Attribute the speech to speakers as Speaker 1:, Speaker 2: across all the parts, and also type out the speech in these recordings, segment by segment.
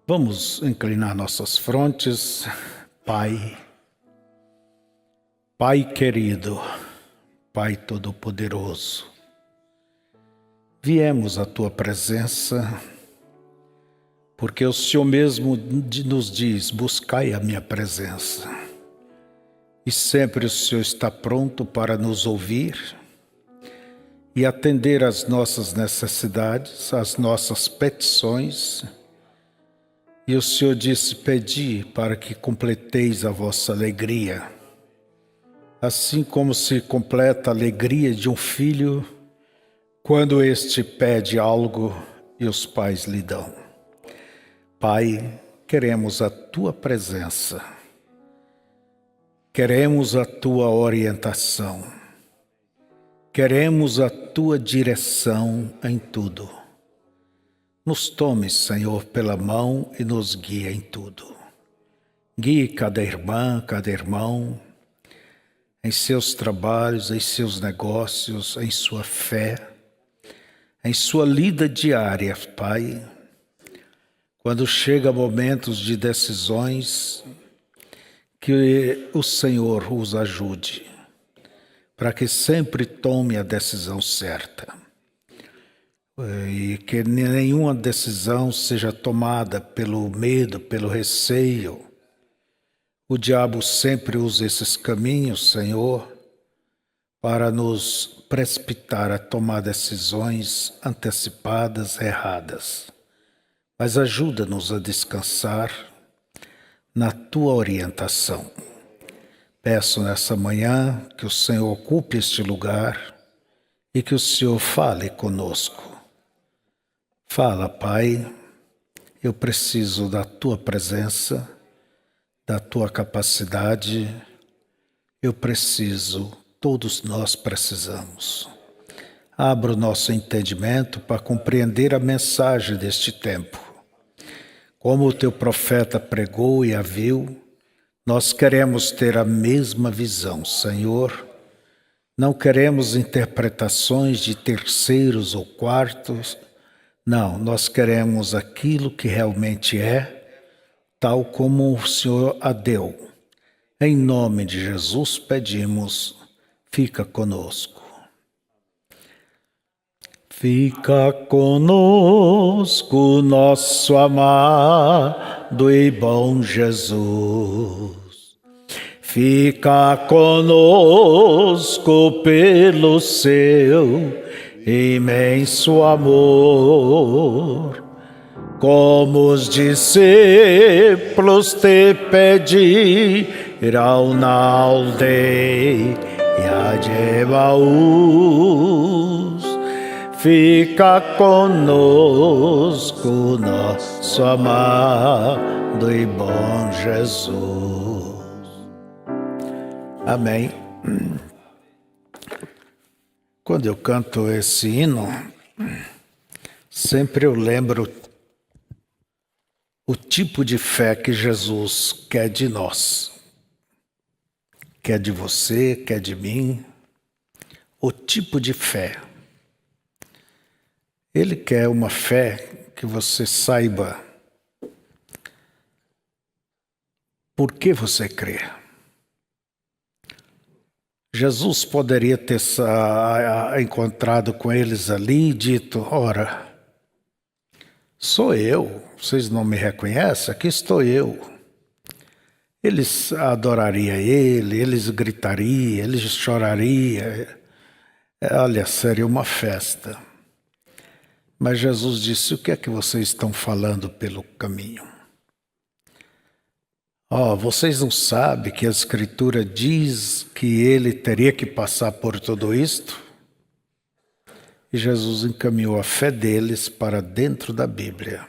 Speaker 1: Vamos inclinar nossas frontes. Pai, Pai querido, Pai Todo-Poderoso, viemos à Tua presença, porque o Senhor mesmo nos diz, buscai a minha presença. E sempre o Senhor está pronto para nos ouvir e atender às nossas necessidades, às nossas petições. E o Senhor disse, pedi para que completeis a vossa alegria. Assim como se completa a alegria de um filho quando este pede algo e os pais lhe dão. Pai, queremos a Tua presença, queremos a Tua orientação, queremos a Tua direção em tudo. Nos tome, Senhor, pela mão e nos guie em tudo. Guie cada irmã, cada irmão, em seus trabalhos, em seus negócios, em sua fé, em sua lida diária, Pai. Quando chega momentos de decisões, que o Senhor os ajude, para que sempre tome a decisão certa. E que nenhuma decisão seja tomada pelo medo, pelo receio. O diabo sempre usa esses caminhos, Senhor, para nos precipitar a tomar decisões antecipadas, erradas. Mas ajuda-nos a descansar na Tua orientação. Peço nessa manhã que o Senhor ocupe este lugar e que o Senhor fale conosco. Fala, Pai, eu preciso da Tua presença, da Tua capacidade, eu preciso, todos nós precisamos. Abra o nosso entendimento para compreender a mensagem deste tempo. Como o Teu profeta pregou e a viu, nós queremos ter a mesma visão, Senhor. Não queremos interpretações de terceiros ou quartos. Não, nós queremos aquilo que realmente é, tal como o Senhor a deu. Em nome de Jesus pedimos, fica conosco. Fica conosco, nosso amado e bom Jesus. Fica conosco pelo seu imenso amor. Como os discípulos te pediram na aldeia de Emaús, fica conosco, nosso amado e bom Jesus. Amém. Quando eu canto esse hino, sempre eu lembro o tipo de fé que Jesus quer de nós. Quer de você, quer de mim. O tipo de fé. Ele quer uma fé que você saiba por que você crê. Jesus poderia ter encontrado com eles ali e dito, ora, sou eu, vocês não me reconhecem? Aqui estou eu. Eles adorariam ele, eles gritariam, eles chorariam. Olha, seria uma festa. Mas Jesus disse, o que é que vocês estão falando pelo caminho? Vocês não sabem que a Escritura diz que ele teria que passar por tudo isto? E Jesus encaminhou a fé deles para dentro da Bíblia.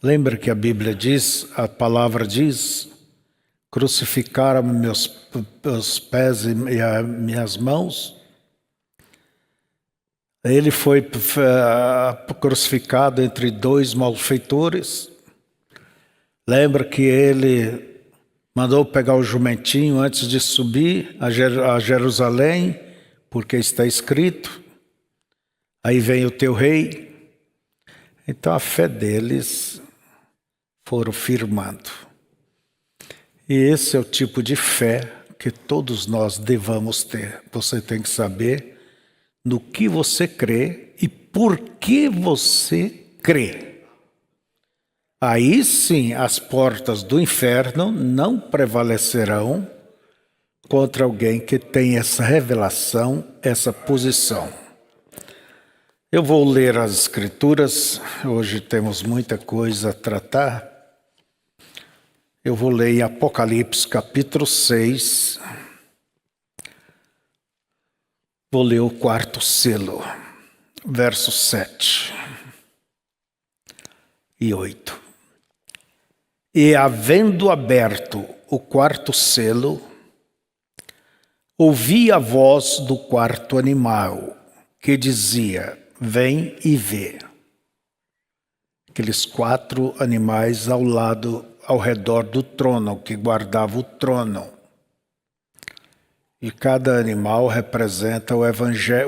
Speaker 1: Lembra que a Bíblia diz, a palavra diz, crucificaram meus pés e minhas mãos? Ele foi crucificado entre dois malfeitores. Lembra que ele mandou pegar o jumentinho antes de subir a Jerusalém, porque está escrito, aí vem o teu rei. Então a fé deles foram firmando. E esse é o tipo de fé que todos nós devamos ter. Você tem que saber no que você crê e por que você crê. Aí sim as portas do inferno não prevalecerão contra alguém que tem essa revelação, essa posição. Eu vou ler as Escrituras, hoje temos muita coisa a tratar. Eu vou ler em Apocalipse capítulo 6, vou ler o 4º selo, versos 7 e 8. E havendo aberto o 4º selo, ouvi a voz do 4º animal, que dizia: vem e vê. Aqueles 4 animais ao redor do trono, que guardava o trono. E cada animal representa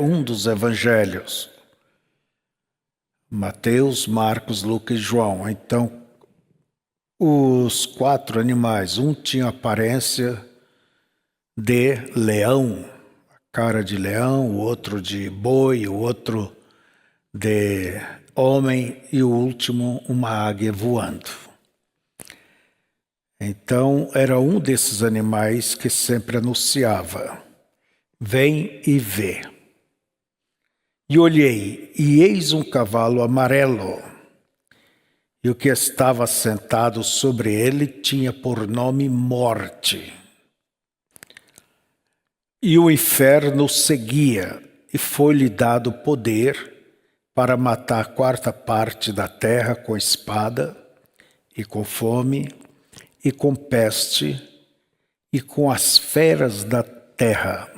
Speaker 1: um dos evangelhos. Mateus, Marcos, Lucas e João. Então, os 4 animais, um tinha aparência de leão, cara de leão, o outro de boi, o outro de homem e o último uma águia voando. Então era um desses animais que sempre anunciava: vem e vê. E olhei, e eis um cavalo amarelo, e o que estava sentado sobre ele tinha por nome Morte. E o inferno seguia, e foi-lhe dado poder para matar a 4ª parte da terra com espada, e com fome, e com peste, e com as feras da terra.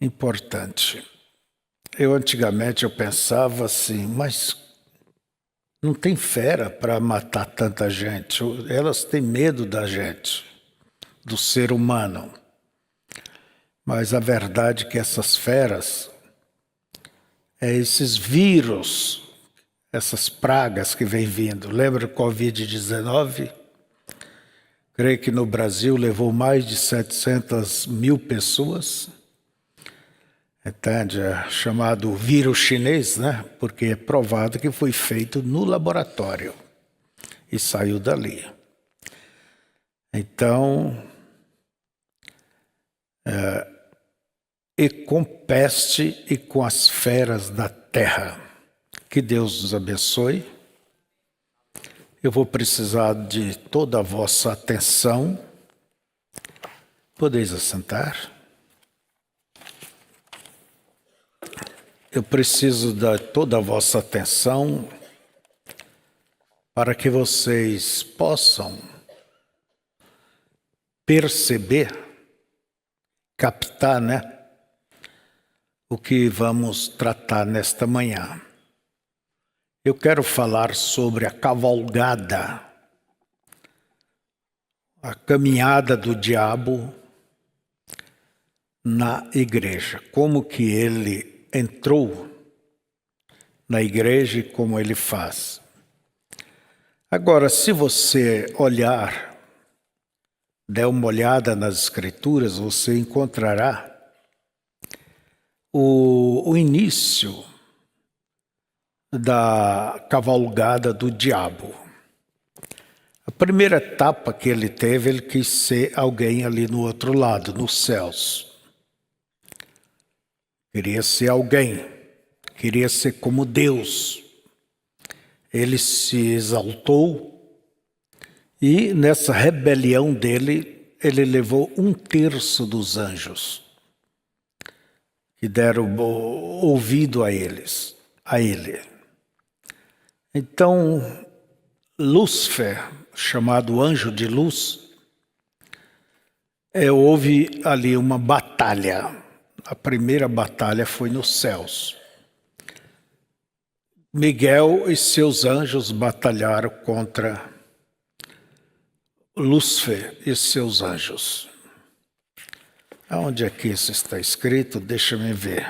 Speaker 1: Importante. Antigamente eu pensava assim, mas não tem fera para matar tanta gente. Elas têm medo da gente, do ser humano. Mas a verdade é que essas feras, esses vírus, essas pragas que vêm vindo. Lembra do Covid-19? Creio que no Brasil levou mais de 700 mil pessoas. Entende? É chamado vírus chinês, né? Porque é provado que foi feito no laboratório e saiu dali. Então, e com peste e com as feras da terra. Que Deus nos abençoe. Eu vou precisar de toda a vossa atenção. Podeis assentar. Eu preciso de toda a vossa atenção para que vocês possam perceber, captar, né? O que vamos tratar nesta manhã. Eu quero falar sobre a cavalgada, a caminhada do diabo na igreja. Como que ele entrou na igreja e como ele faz. Agora, se você olhar, der uma olhada nas Escrituras, você encontrará o início da cavalgada do diabo. A primeira etapa que ele teve, ele quis ser alguém ali no outro lado, nos céus. Queria ser alguém, queria ser como Deus. Ele se exaltou e nessa rebelião dele, ele levou 1/3 dos anjos que deram ouvido a ele. Então, Lúcifer, chamado anjo de luz, houve ali uma batalha. A primeira batalha foi nos céus. Miguel e seus anjos batalharam contra Lúcifer e seus anjos. Aonde é que isso está escrito? Deixa-me ver.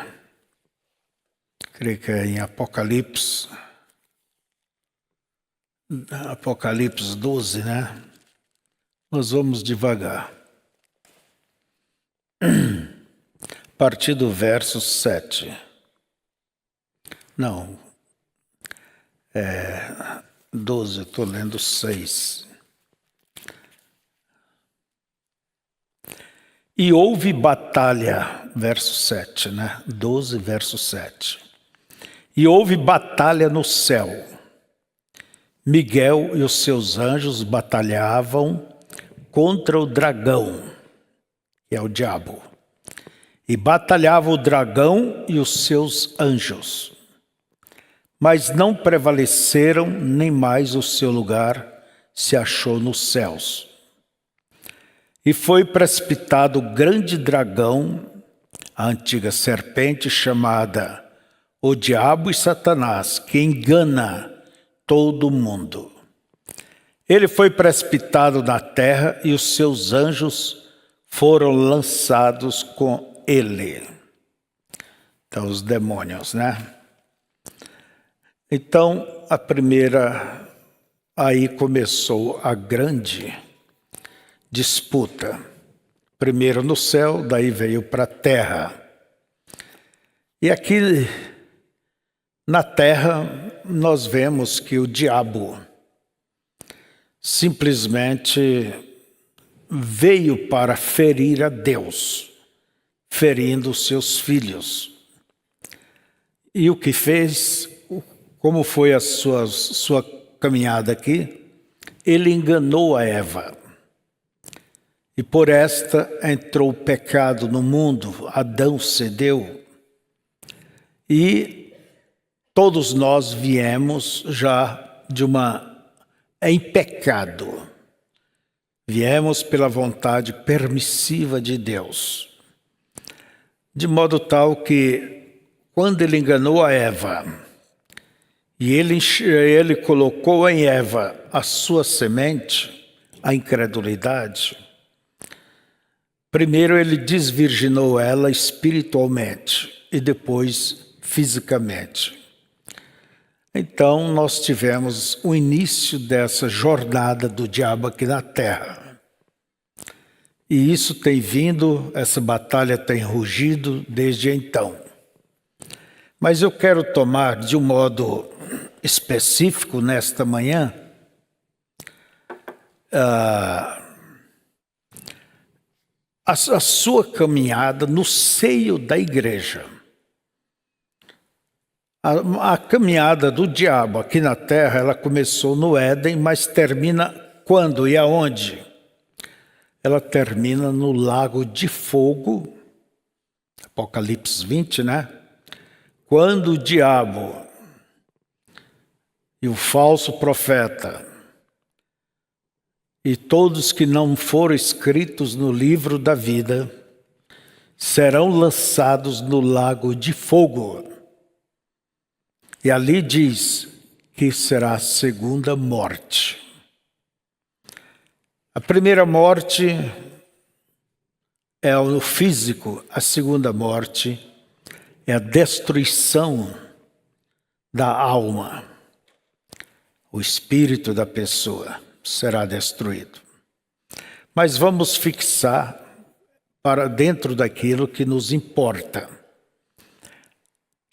Speaker 1: Creio que é em Apocalipse. Apocalipse 12, né? Nós vamos devagar. A partir do verso 7. Não. 12, eu estou lendo 6. E houve batalha, verso 7, né? 12, verso 7. E houve batalha no céu. Miguel e os seus anjos batalhavam contra o dragão, que é o diabo. E batalhava o dragão e os seus anjos. Mas não prevaleceram, nem mais o seu lugar se achou nos céus. E foi precipitado o grande dragão, a antiga serpente chamada o Diabo e Satanás, que engana todo mundo. Ele foi precipitado na terra e os seus anjos foram lançados com ele. Então, os demônios, né? Então, aí começou a grande disputa. Primeiro no céu, daí veio para a terra. E aqui na terra nós vemos que o diabo simplesmente veio para ferir a Deus, ferindo os seus filhos. E o que fez, como foi a sua caminhada aqui? Ele enganou a Eva. E por esta entrou o pecado no mundo, Adão cedeu. E todos nós viemos já em pecado. Viemos pela vontade permissiva de Deus. De modo tal que, quando ele enganou a Eva, e ele colocou em Eva a sua semente, a incredulidade, primeiro ele desvirginou ela espiritualmente e depois fisicamente. Então nós tivemos o início dessa jornada do diabo aqui na terra. E isso tem vindo, essa batalha tem rugido desde então. Mas eu quero tomar de um modo específico nesta manhã a sua caminhada no seio da igreja. A caminhada do diabo aqui na terra, ela começou no Éden, mas termina quando e aonde? Ela termina no lago de fogo, Apocalipse 20, né? Quando o diabo e o falso profeta e todos que não foram escritos no livro da vida serão lançados no lago de fogo. E ali diz que será a segunda morte. A primeira morte é o físico, a segunda morte é a destruição da alma. O espírito da pessoa será destruído. Mas vamos fixar para dentro daquilo que nos importa.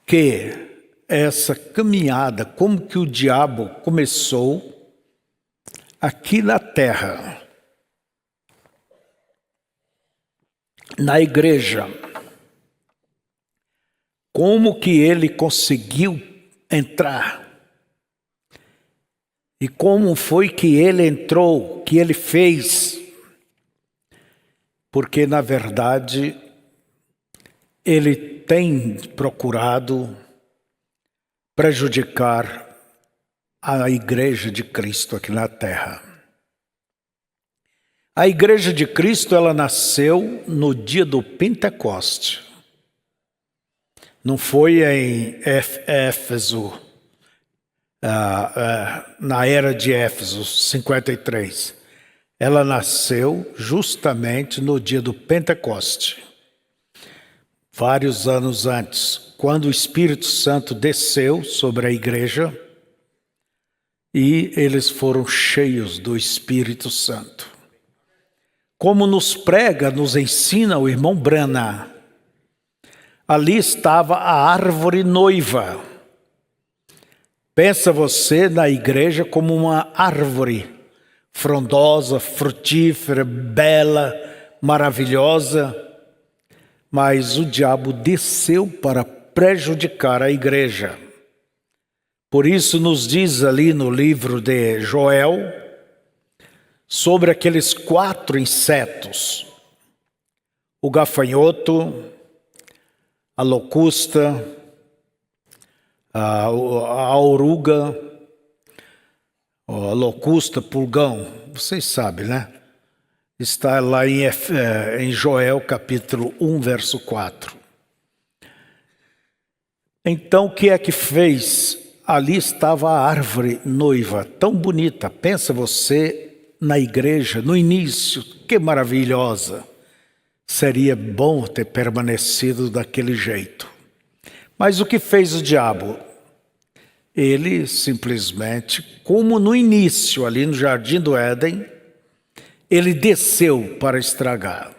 Speaker 1: Que essa caminhada, como que o diabo começou aqui na terra, na igreja, como que ele conseguiu entrar e como foi que ele entrou, que ele fez, porque na verdade ele tem procurado prejudicar a igreja de Cristo aqui na terra. A igreja de Cristo, ela nasceu no dia do Pentecoste. Não foi em Éfeso, na era de Éfeso, 53. Ela nasceu justamente no dia do Pentecoste. Vários anos antes, quando o Espírito Santo desceu sobre a igreja e eles foram cheios do Espírito Santo. Como nos prega, nos ensina o irmão Branham, ali estava a árvore noiva. Pensa você na igreja como uma árvore frondosa, frutífera, bela, maravilhosa, mas o diabo desceu para prejudicar a igreja. Por isso nos diz ali no livro de Joel, sobre aqueles 4 insetos: o gafanhoto, a locusta, a oruga, a locusta, pulgão, vocês sabem, né? Está lá em Joel capítulo 1, verso 4. Então o que é que fez? Ali estava a árvore noiva, tão bonita. Pensa você na igreja, no início, que maravilhosa. Seria bom ter permanecido daquele jeito. Mas o que fez o diabo? Ele simplesmente, como no início, ali no Jardim do Éden, ele desceu para estragar.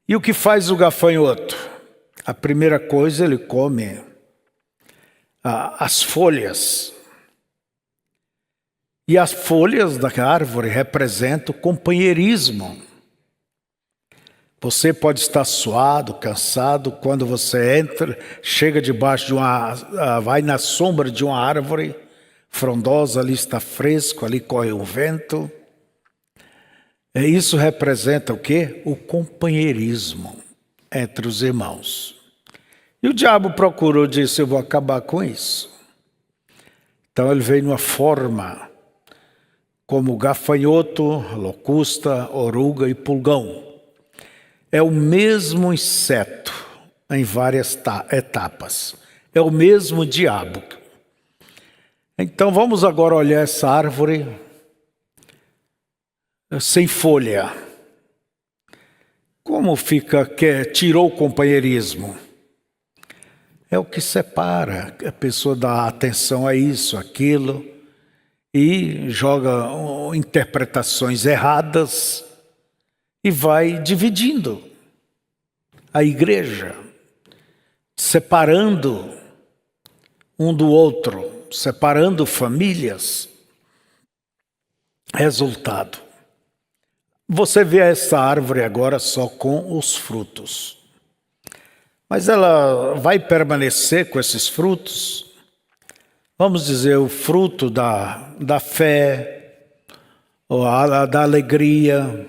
Speaker 1: E o que faz o gafanhoto? A primeira coisa, ele come as folhas. E as folhas da árvore representam o companheirismo. Você pode estar suado, cansado, quando você entra, chega debaixo vai na sombra de uma árvore frondosa, ali está fresco, ali corre o vento. Isso representa o quê? O companheirismo entre os irmãos. E o diabo procurou, disse: eu vou acabar com isso. Então ele veio numa forma como gafanhoto, locusta, oruga e pulgão. É o mesmo inseto em várias etapas. É o mesmo diabo. Então vamos agora olhar essa árvore sem folha. Como fica que tirou o companheirismo? É o que separa. A pessoa dá atenção a isso, aquilo, e joga interpretações erradas e vai dividindo a igreja, separando um do outro, separando famílias. Resultado: você vê essa árvore agora só com os frutos. Mas ela vai permanecer com esses frutos? Vamos dizer, o fruto da fé, ou da alegria,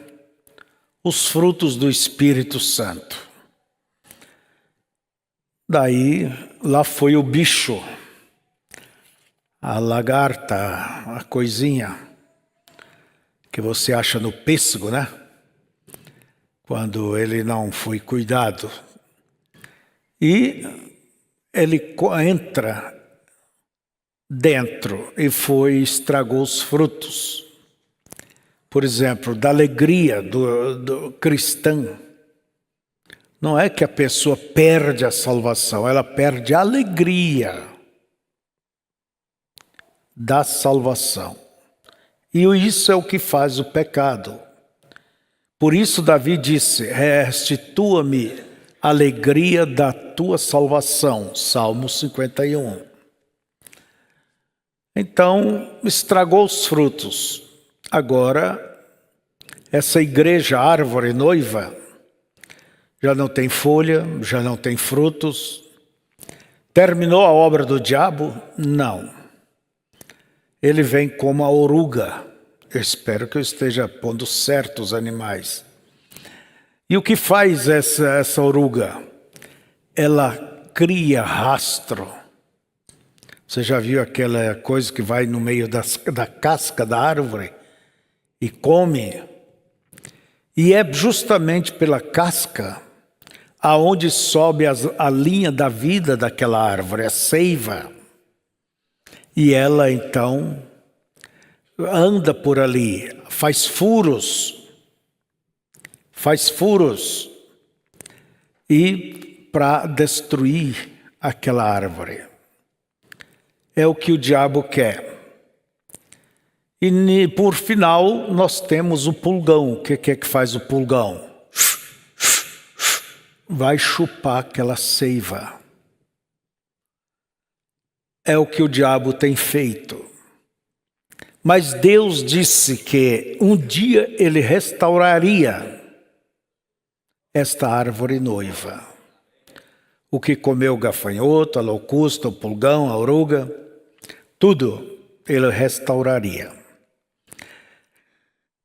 Speaker 1: os frutos do Espírito Santo. Daí, lá foi o bicho, a lagarta, a coisinha que você acha no pêssego, né? Quando ele não foi cuidado. E ele entra dentro e estragou os frutos. Por exemplo, da alegria do cristão. Não é que a pessoa perde a salvação, ela perde a alegria da salvação. E isso é o que faz o pecado. Por isso Davi disse: restitua-me a alegria da tua salvação. Salmo 51. Então, estragou os frutos. Agora, essa igreja, árvore noiva, já não tem folha, já não tem frutos. Terminou a obra do diabo? Não. Ele vem como a oruga. Eu espero que eu esteja pondo certo os animais. E o que faz essa oruga? Ela cria rastro. Você já viu aquela coisa que vai no meio da casca da árvore e come? E é justamente pela casca aonde sobe a linha da vida daquela árvore, a seiva. E ela então anda por ali, faz furos e para destruir aquela árvore. É o que o diabo quer. E por final nós temos o pulgão. O que é que faz o pulgão? Vai chupar aquela seiva. É o que o diabo tem feito. Mas Deus disse que um dia ele restauraria esta árvore noiva. O que comeu o gafanhoto, a locusta, o pulgão, a oruga, tudo ele restauraria.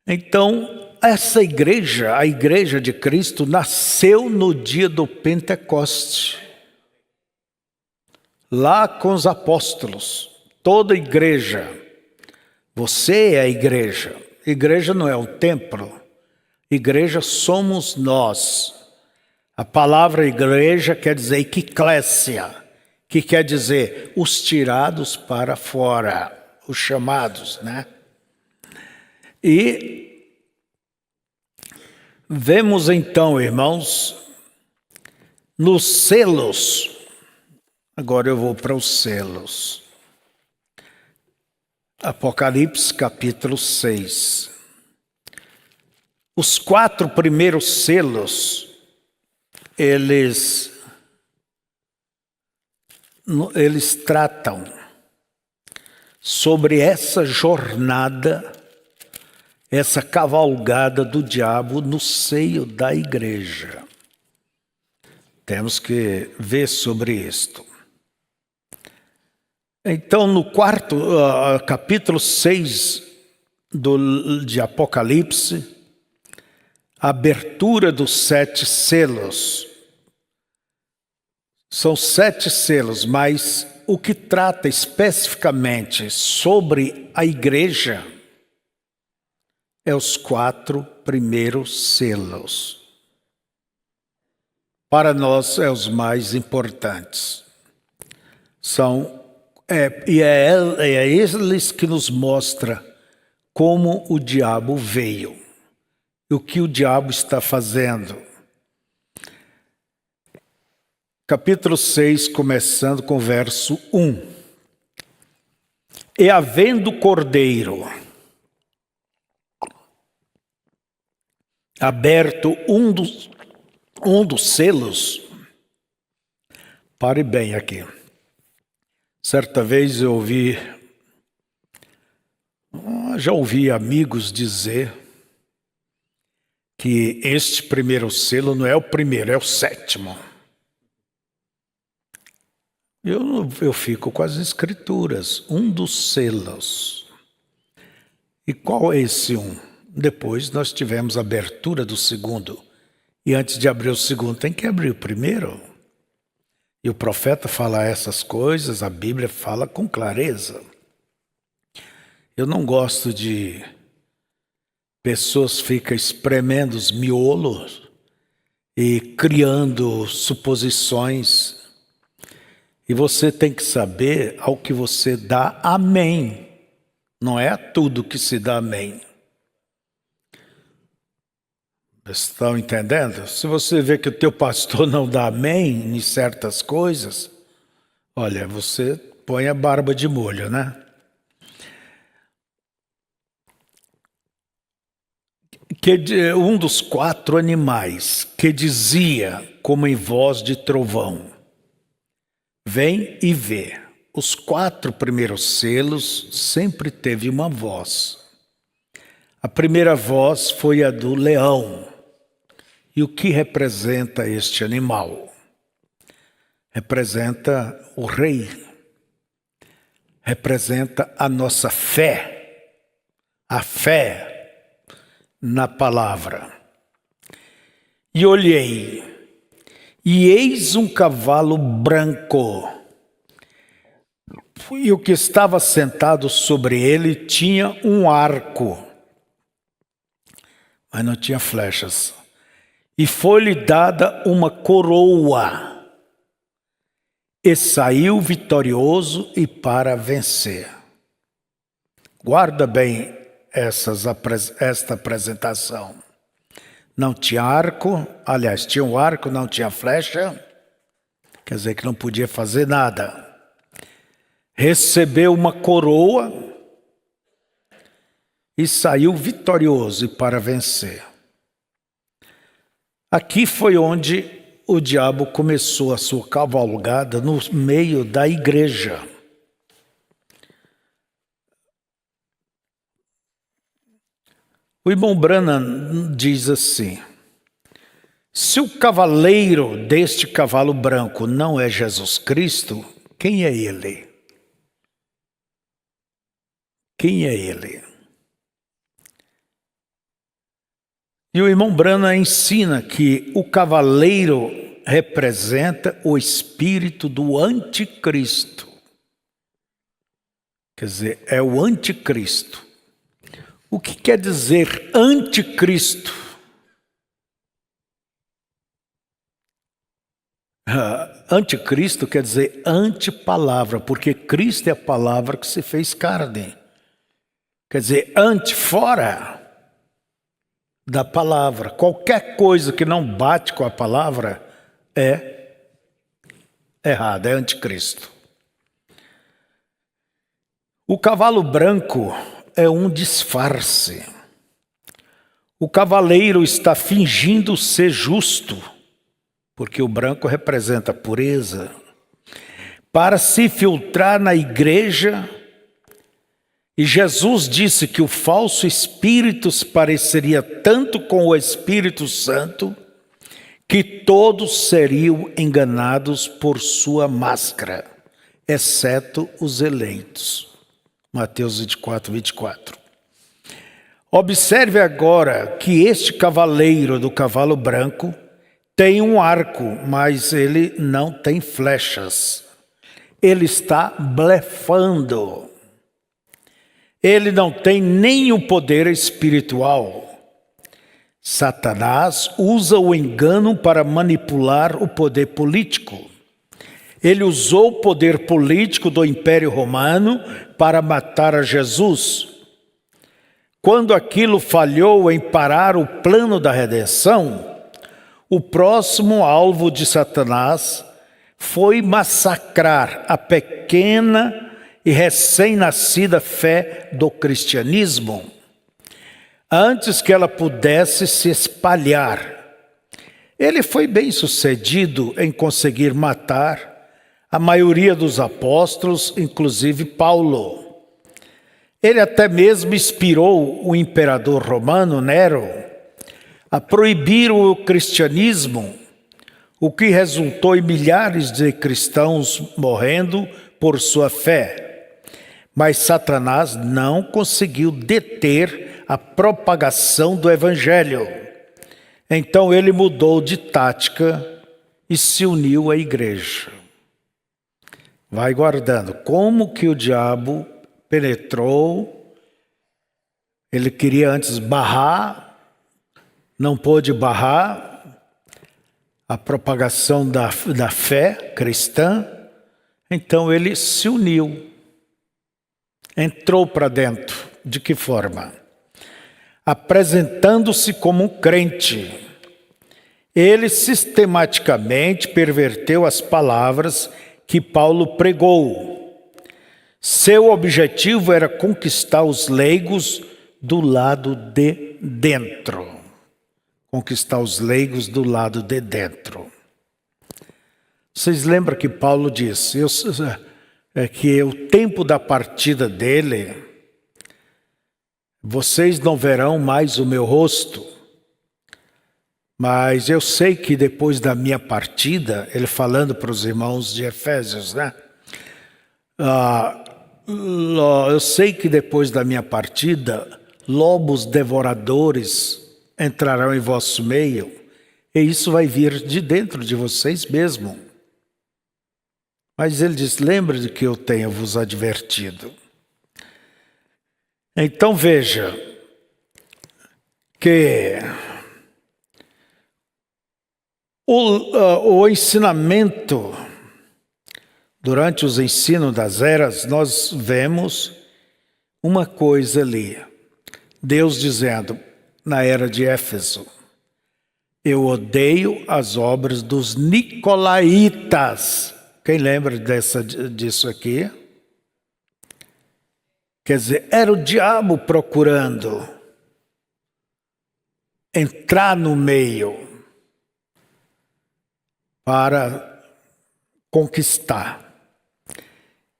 Speaker 1: Então, essa igreja, a igreja de Cristo, nasceu no dia do Pentecoste. Lá com os apóstolos, toda igreja. Você é a igreja. Igreja não é um templo. Igreja somos nós. A palavra igreja quer dizer equiclésia, que quer dizer os tirados para fora, os chamados, né? E vemos então, irmãos, nos selos. Agora eu vou para os selos. Apocalipse capítulo 6. Os 4 primeiros selos, eles tratam sobre essa jornada, essa cavalgada do diabo no seio da igreja. Temos que ver sobre isto. Então, no capítulo 6 de Apocalipse, a abertura dos 7 selos. São 7 selos, mas o que trata especificamente sobre a igreja é os 4 primeiros selos. Para nós, é os mais importantes. É eles que nos mostra como o diabo veio e o que o diabo está fazendo. Capítulo 6, começando com o verso 1. E havendo cordeiro aberto um dos selos, pare bem aqui. Certa vez eu já ouvi amigos dizer que este primeiro selo não é o primeiro, é o 7º. Eu fico com as escrituras, um dos selos. E qual é esse um? Depois nós tivemos a abertura do 2º. E antes de abrir o 2º, tem que abrir o 1º. E o profeta fala essas coisas, a Bíblia fala com clareza. Eu não gosto de pessoas que ficam espremendo os miolos e criando suposições. E você tem que saber ao que você dá amém. Não é a tudo que se dá amém. Estão entendendo? Se você vê que o teu pastor não dá amém em certas coisas, olha, você põe a barba de molho, né? Um dos 4 animais que dizia, como em voz de trovão, vem e vê. Os 4 primeiros selos sempre teve uma voz. A primeira voz foi a do leão. E o que representa este animal? Representa o rei. Representa a nossa fé. A fé na palavra. E olhei, e eis um cavalo branco. E o que estava sentado sobre ele tinha um arco, mas não tinha flechas. E foi-lhe dada uma coroa, e saiu vitorioso e para vencer. Guarda bem esta apresentação. Não tinha arco, aliás, tinha um arco, não tinha flecha, quer dizer que não podia fazer nada. Recebeu uma coroa e saiu vitorioso para vencer. Aqui foi onde o diabo começou a sua cavalgada no meio da igreja. O irmão Branham diz assim: se o cavaleiro deste cavalo branco não é Jesus Cristo, quem é ele? Quem é ele? E o irmão Branham ensina que o cavaleiro representa o espírito do anticristo. Quer dizer, é o anticristo. O que quer dizer anticristo? Anticristo quer dizer antipalavra, porque Cristo é a palavra que se fez carne. Quer dizer, fora da palavra. Qualquer coisa que não bate com a palavra é errada, é anticristo. O cavalo branco é um disfarce. O cavaleiro está fingindo ser justo, porque o branco representa a pureza, para se filtrar na igreja. E Jesus disse que o falso espírito se pareceria tanto com o Espírito Santo que todos seriam enganados por sua máscara, exceto os eleitos. Mateus 24, 24. Observe agora que este cavaleiro do cavalo branco tem um arco, mas ele não tem flechas. Ele está blefando. Ele não tem nenhum poder espiritual. Satanás usa o engano para manipular o poder político. Ele usou o poder político do Império Romano para matar a Jesus. Quando aquilo falhou em parar o plano da redenção, o próximo alvo de Satanás foi massacrar a pequena e recém-nascida fé do cristianismo, antes que ela pudesse se espalhar. Ele foi bem-sucedido em conseguir matar a maioria dos apóstolos, inclusive Paulo. Ele até mesmo inspirou o imperador romano Nero a proibir o cristianismo, o que resultou em milhares de cristãos morrendo por sua fé. Mas Satanás não conseguiu deter a propagação do evangelho. Então ele mudou de tática e se uniu à igreja. Vai guardando. Como que o diabo penetrou? Ele queria antes barrar, não pôde barrar a propagação da fé cristã. Então ele se uniu. Entrou para dentro. De que forma? Apresentando-se como um crente. Ele sistematicamente perverteu as palavras que Paulo pregou. Seu objetivo era conquistar os leigos do lado de dentro. Conquistar os leigos do lado de dentro. Vocês lembram que Paulo disse que o tempo da partida dele, vocês não verão mais o meu rosto, mas eu sei que depois da minha partida, ele falando para os irmãos de Efésios, né? Eu sei que depois da minha partida, lobos devoradores entrarão em vosso meio, e isso vai vir de dentro de vocês mesmo. Mas ele diz, lembre de que eu tenho vos advertido. Então veja que o ensinamento, durante os ensinos das eras, nós vemos uma coisa ali. Deus dizendo, na era de Éfeso, eu odeio as obras dos nicolaítas. Quem lembra disso aqui? Quer dizer, era o diabo procurando entrar no meio para conquistar.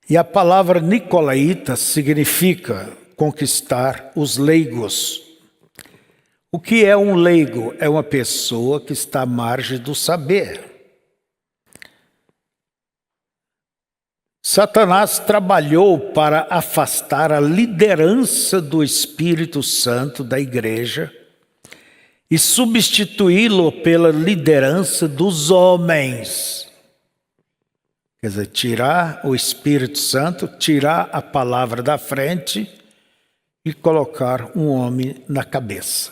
Speaker 1: E a palavra nicolaíta significa conquistar os leigos. O que é um leigo? É uma pessoa que está à margem do saber. Satanás trabalhou para afastar a liderança do Espírito Santo da igreja e substituí-lo pela liderança dos homens. Quer dizer, tirar o Espírito Santo, tirar a palavra da frente e colocar um homem na cabeça.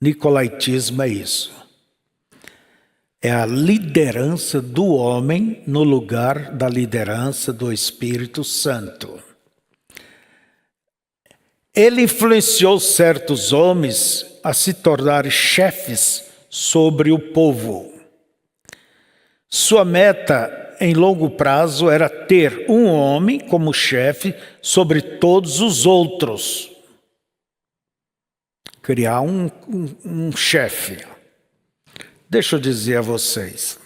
Speaker 1: Nicolaítismo é isso. É a liderança do homem no lugar da liderança do Espírito Santo. Ele influenciou certos homens a se tornarem chefes sobre o povo. Sua meta em longo prazo era ter um homem como chefe sobre todos os outros. Criar um chefe. Deixa eu dizer a vocês.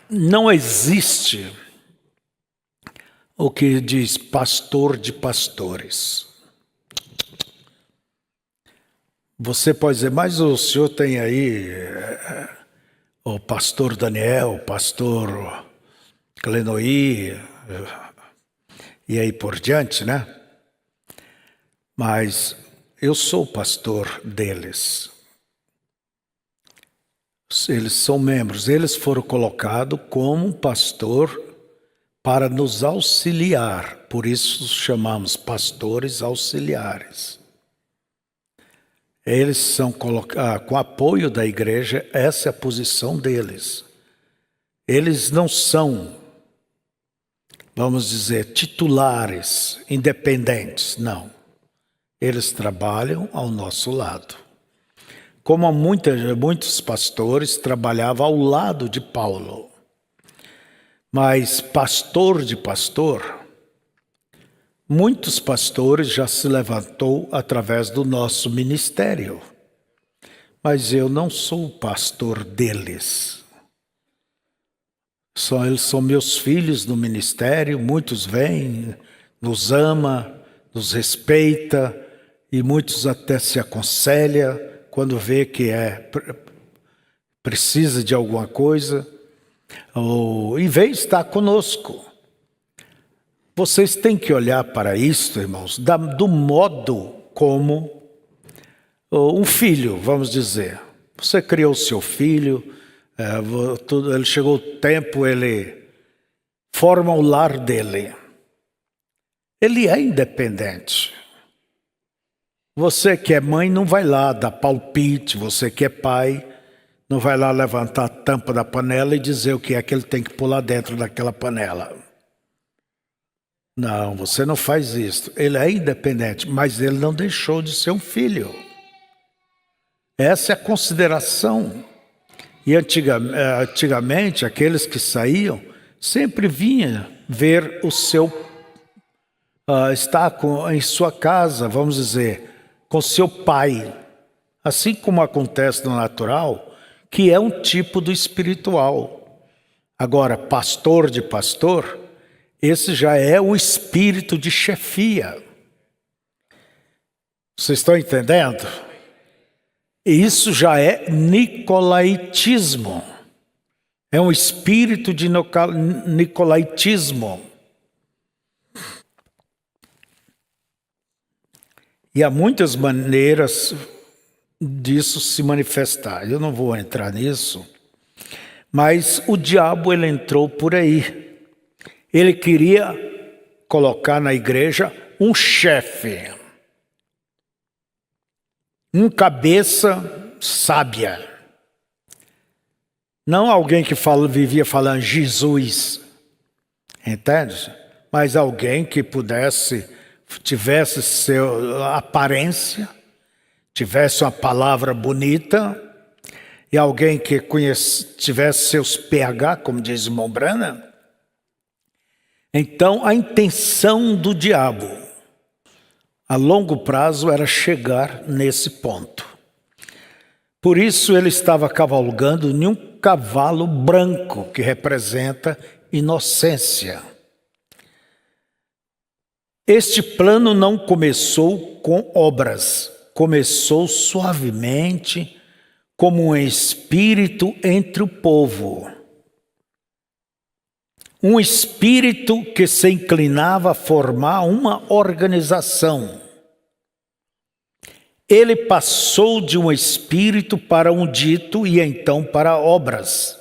Speaker 1: Não existe o que diz pastor de pastores. Você pode dizer, mas o senhor tem aí o pastor Daniel, o pastor Clenoí, e aí por diante, né? Mas eu sou o pastor deles. Eles são membros, eles foram colocados como pastor para nos auxiliar. Por isso chamamos pastores auxiliares. Eles são colocados, com apoio da igreja, essa é a posição deles. Eles não são, vamos dizer, titulares, independentes, não. Eles trabalham ao nosso lado. Como muitos pastores trabalhavam ao lado de Paulo. Mas pastor de pastor, muitos pastores já se levantou através do nosso ministério. Mas eu não sou o pastor deles. Eles são meus filhos no ministério, muitos vêm, nos ama, nos respeita, e muitos até se aconselham quando vê que precisa de alguma coisa, ou em vez de estar conosco. Vocês têm que olhar para isso, irmãos, do modo como um filho, vamos dizer. Você criou seu filho, ele chegou o tempo, ele forma o lar dele. Ele é independente. Você que é mãe não vai lá dar palpite, você que é pai não vai lá levantar a tampa da panela e dizer o que é que ele tem que pular dentro daquela panela. Não, você não faz isso. Ele é independente, mas ele não deixou de ser um filho. Essa é a consideração. E antigamente, aqueles que saíam sempre vinham ver o seu estar em sua casa, vamos dizer, com seu pai. Assim como acontece no natural, que é um tipo do espiritual. Agora, pastor de pastor, esse já é o espírito de chefia. Vocês estão entendendo? Isso já é nicolaítismo. É um espírito de nicolaítismo. E há muitas maneiras disso se manifestar. Eu não vou entrar nisso, mas o diabo ele entrou por aí. Ele queria colocar na igreja um chefe, um cabeça sábia. Não alguém que vivia falando Jesus, entende? Mas alguém que tivesse sua aparência, tivesse uma palavra bonita, e alguém que tivesse seus PH, como diz o irmão Branham, Então, a intenção do diabo, a longo prazo, era chegar nesse ponto. Por isso, ele estava cavalgando em um cavalo branco, que representa inocência. Este plano não começou com obras, começou suavemente, como um espírito entre o povo. Um espírito que se inclinava a formar uma organização. Ele passou de um espírito para um dito e então para obras.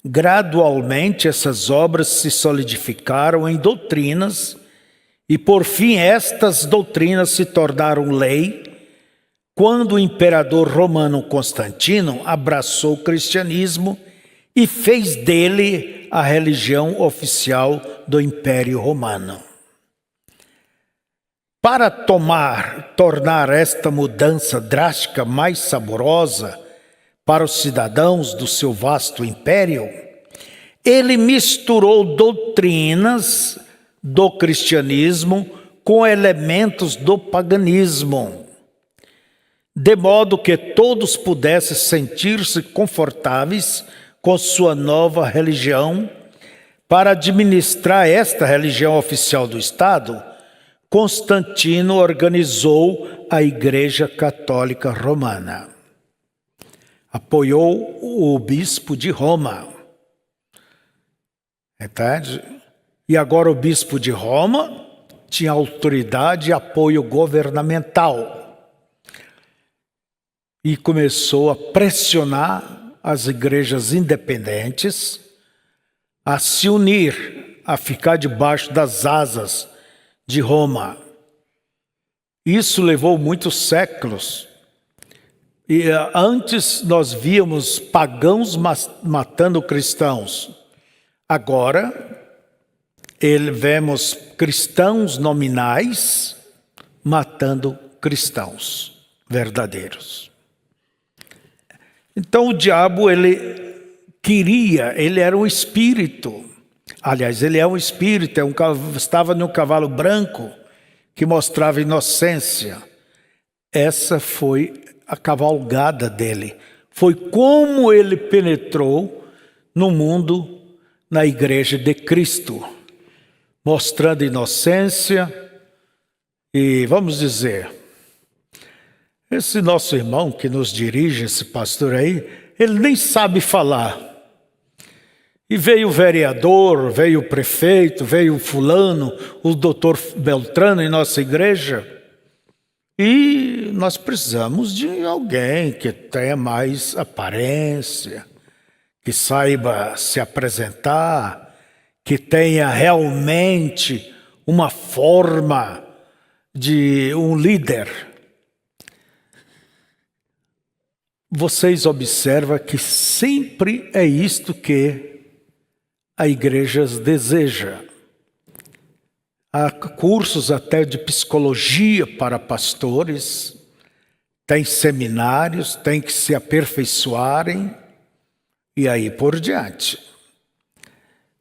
Speaker 1: Gradualmente, essas obras se solidificaram em doutrinas e, por fim, estas doutrinas se tornaram lei quando o imperador romano Constantino abraçou o cristianismo e fez dele a religião oficial do Império Romano. Para tornar esta mudança drástica mais saborosa para os cidadãos do seu vasto império, ele misturou doutrinas do cristianismo com elementos do paganismo, de modo que todos pudessem sentir-se confortáveis com sua nova religião. Para administrar esta religião oficial do Estado, Constantino organizou a Igreja Católica Romana. Apoiou o bispo de Roma. Entende? E agora o bispo de Roma tinha autoridade e apoio governamental. E começou a pressionar as igrejas independentes a se unir, a ficar debaixo das asas de Roma. Isso levou muitos séculos. E antes nós víamos pagãos matando cristãos. Agora, vemos cristãos nominais matando cristãos verdadeiros. Então o diabo, ele era um espírito. Aliás, ele é um espírito, estava num cavalo branco que mostrava inocência. Essa foi a cavalgada dele. Foi como ele penetrou no mundo, na igreja de Cristo, mostrando inocência e, vamos dizer, esse nosso irmão que nos dirige, esse pastor aí, ele nem sabe falar. E veio o vereador, veio o prefeito, veio o fulano, o doutor Beltrano em nossa igreja. E nós precisamos de alguém que tenha mais aparência, que saiba se apresentar, que tenha realmente uma forma de um líder. Vocês observam que sempre é isto que a igreja deseja. Há cursos até de psicologia para pastores, tem seminários, tem que se aperfeiçoarem e aí por diante.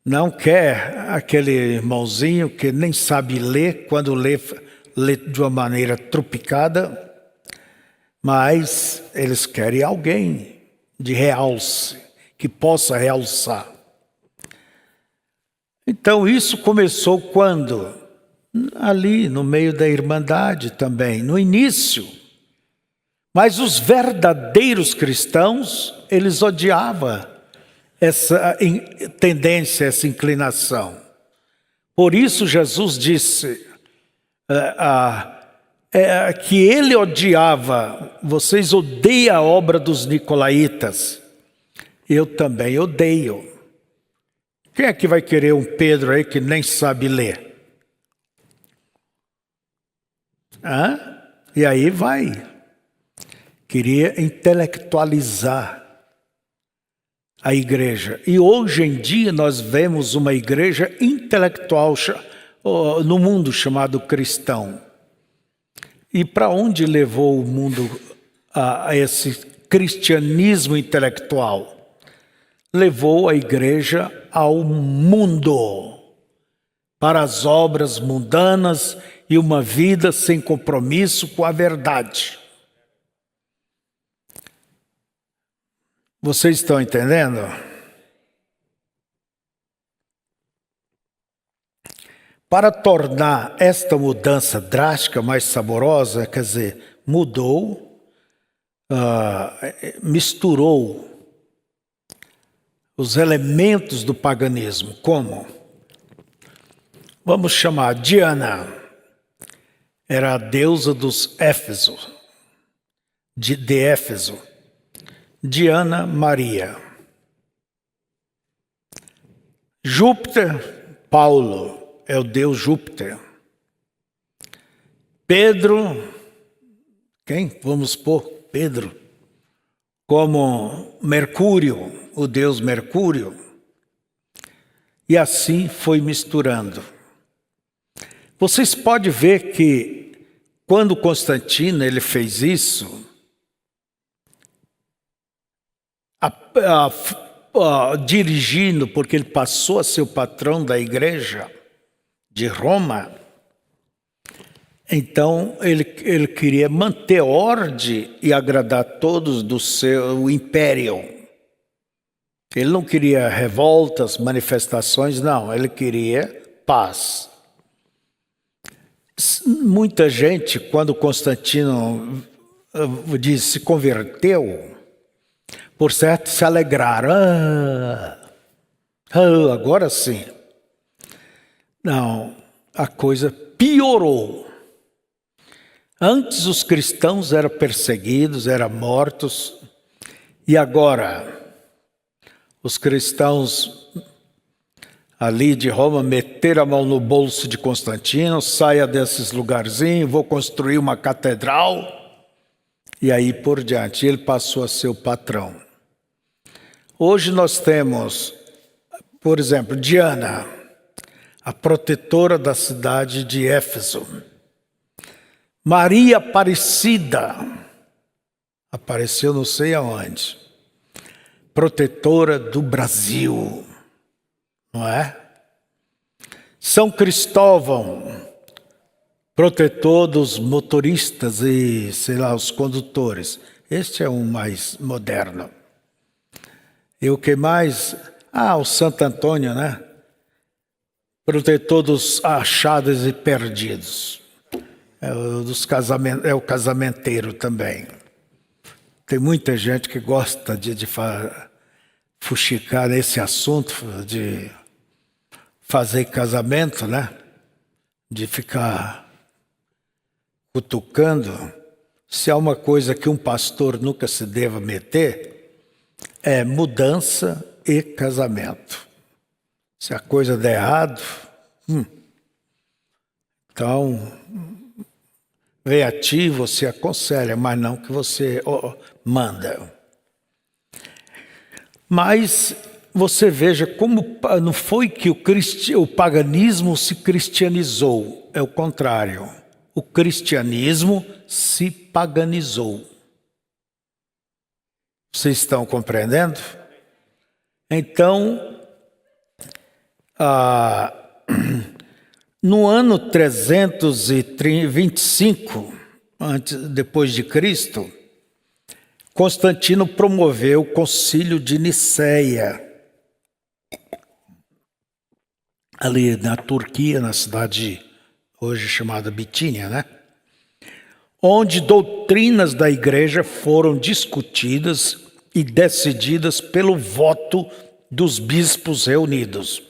Speaker 1: Não quer aquele irmãozinho que nem sabe ler, quando lê de uma maneira trupicada, mas eles querem alguém de realce, que possa realçar. Então isso começou quando? Ali no meio da Irmandade também, no início. Mas os verdadeiros cristãos, eles odiavam essa tendência, essa inclinação. Por isso Jesus disse que ele odiava, vocês odeiam a obra dos nicolaítas, eu também odeio. Quem é que vai querer um Pedro aí que nem sabe ler? E aí vai. Queria intelectualizar a igreja. E hoje em dia nós vemos uma igreja intelectual no mundo chamado cristão. E para onde levou o mundo a esse cristianismo intelectual? Levou a igreja ao mundo. para as obras mundanas e uma vida sem compromisso com a verdade. Vocês estão entendendo? Para tornar esta mudança drástica mais saborosa, quer dizer, mudou, misturou os elementos do paganismo. Como? Vamos chamar Diana, era a deusa dos Éfesos, de Éfeso. Diana Maria. Júpiter, Paulo, é o deus Júpiter. Pedro, quem? Vamos pôr Pedro, como Mercúrio, o deus Mercúrio. E assim foi misturando. Vocês podem ver que quando Constantino ele fez isso, dirigindo, porque ele passou a ser o patrão da igreja de Roma, então ele queria manter ordem e agradar todos do seu império. Ele não queria revoltas, manifestações, não, ele queria paz. Muita gente, quando Constantino se converteu, por certo, se alegraram. Agora sim. Não, a coisa piorou. Antes os cristãos eram perseguidos, eram mortos. E agora, os cristãos ali de Roma meteram a mão no bolso de Constantino, saia desses lugarzinhos, vou construir uma catedral. E aí por diante, ele passou a ser o patrão. Hoje nós temos, por exemplo, Diana, a protetora da cidade de Éfeso. Maria Aparecida, apareceu não sei aonde, protetora do Brasil, não é? São Cristóvão, protetor dos motoristas e, sei lá, os condutores. Este é um mais moderno. E o que mais? O Santo Antônio, né? Protetor dos achados e perdidos. É o casamenteiro também. Tem muita gente que gosta de fuxicar nesse assunto, de fazer casamento, né? De ficar cutucando. Se há uma coisa que um pastor nunca se deva meter, é mudança e casamento. Se a coisa der errado, então vem a ti, você aconselha, mas não que você manda. Mas você veja como não foi que o paganismo se cristianizou, é o contrário. O cristianismo se paganizou. Vocês estão compreendendo? Então, no ano 325, depois de Cristo, Constantino promoveu o Concílio de Niceia, ali na Turquia, na cidade hoje chamada Bitínia, né? Onde doutrinas da igreja foram discutidas e decididas pelo voto dos bispos reunidos.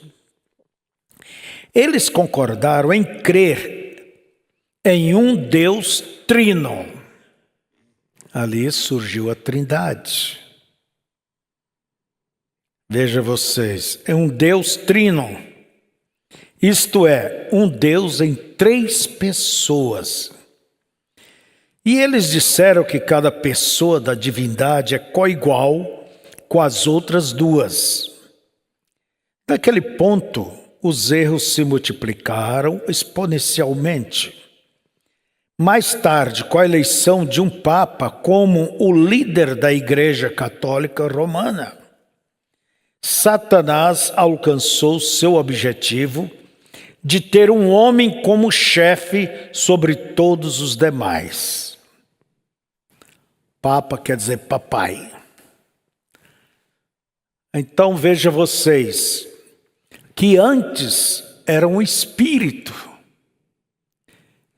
Speaker 1: Eles concordaram em crer em um Deus trino. Ali surgiu a Trindade. Veja vocês, é um Deus trino. Isto é, um Deus em 3 pessoas. E eles disseram que cada pessoa da divindade é coigual com as outras 2. Naquele ponto, os erros se multiplicaram exponencialmente. Mais tarde, com a eleição de um papa como o líder da Igreja Católica Romana, Satanás alcançou seu objetivo de ter um homem como chefe sobre todos os demais. Papa quer dizer papai. Então veja vocês, que antes era um espírito,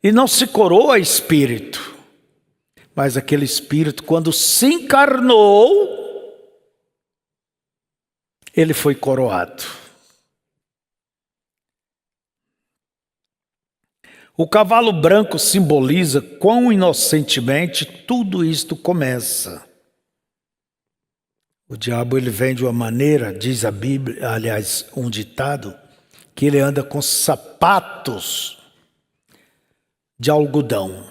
Speaker 1: e não se coroa espírito, mas aquele espírito, quando se encarnou, ele foi coroado. O cavalo branco simboliza quão inocentemente tudo isto começa. O diabo ele vem de uma maneira, diz a Bíblia, aliás, um ditado, que ele anda com sapatos de algodão.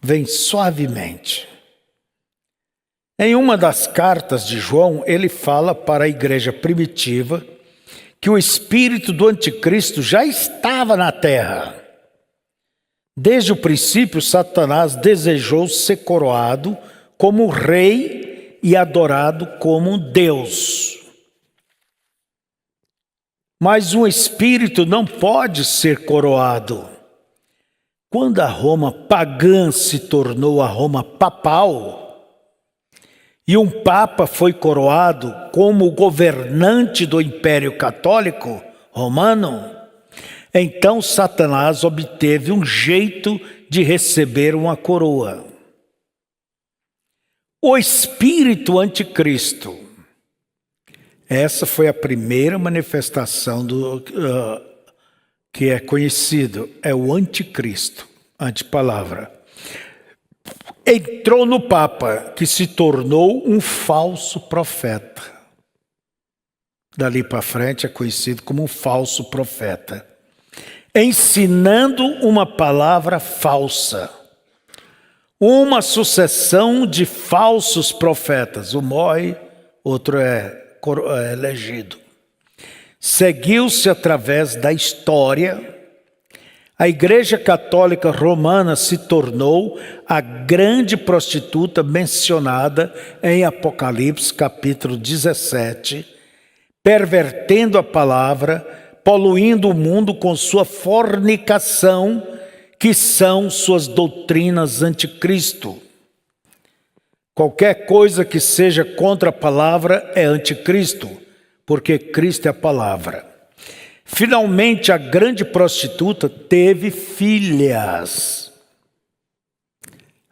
Speaker 1: Vem suavemente. Em uma das cartas de João, ele fala para a igreja primitiva que o espírito do anticristo já estava na terra. Desde o princípio, Satanás desejou ser coroado como rei e adorado como Deus. Mas um espírito não pode ser coroado. Quando a Roma pagã se tornou a Roma papal, e um papa foi coroado como governante do Império Católico Romano, então Satanás obteve um jeito de receber uma coroa. O espírito anticristo. Essa foi a primeira manifestação que é conhecido, é o anticristo, antipalavra. Entrou no Papa, que se tornou um falso profeta. Dali para frente é conhecido como um falso profeta, ensinando uma palavra falsa. Uma sucessão de falsos profetas. Um morre, outro é elegido. Seguiu-se através da história. A Igreja Católica Romana se tornou a grande prostituta mencionada em Apocalipse, capítulo 17, pervertendo a palavra, poluindo o mundo com sua fornicação, que são suas doutrinas anticristo. Qualquer coisa que seja contra a palavra é anticristo, porque Cristo é a palavra. Finalmente, a grande prostituta teve filhas.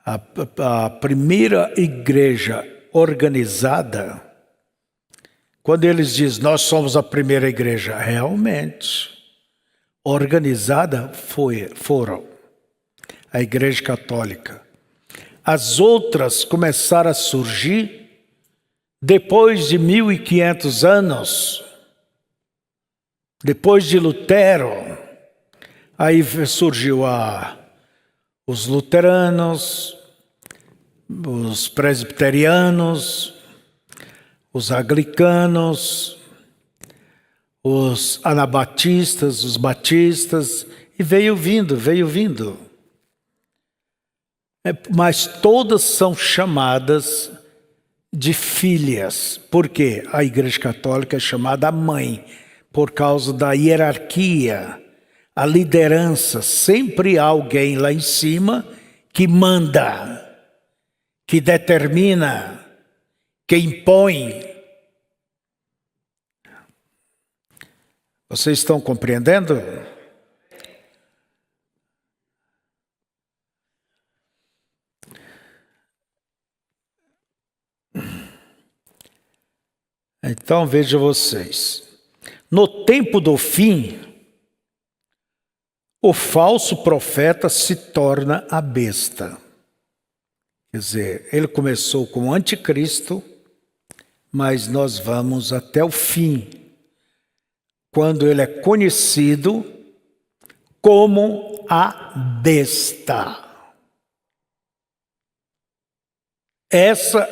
Speaker 1: A primeira igreja organizada, quando eles dizem, nós somos a primeira igreja, realmente, organizada foram a Igreja Católica. As outras começaram a surgir depois de 1500 anos, depois de Lutero. Aí surgiu os luteranos, os presbiterianos, os anglicanos, os anabatistas, os batistas, e veio vindo. Mas todas são chamadas de filhas. Por quê? A Igreja Católica é chamada mãe, por causa da hierarquia, a liderança. Sempre há alguém lá em cima que manda, que determina, que impõe. Vocês estão compreendendo? Então veja vocês, no tempo do fim, o falso profeta se torna a besta. Quer dizer, ele começou como anticristo, mas nós vamos até o fim, quando ele é conhecido como a besta. Essa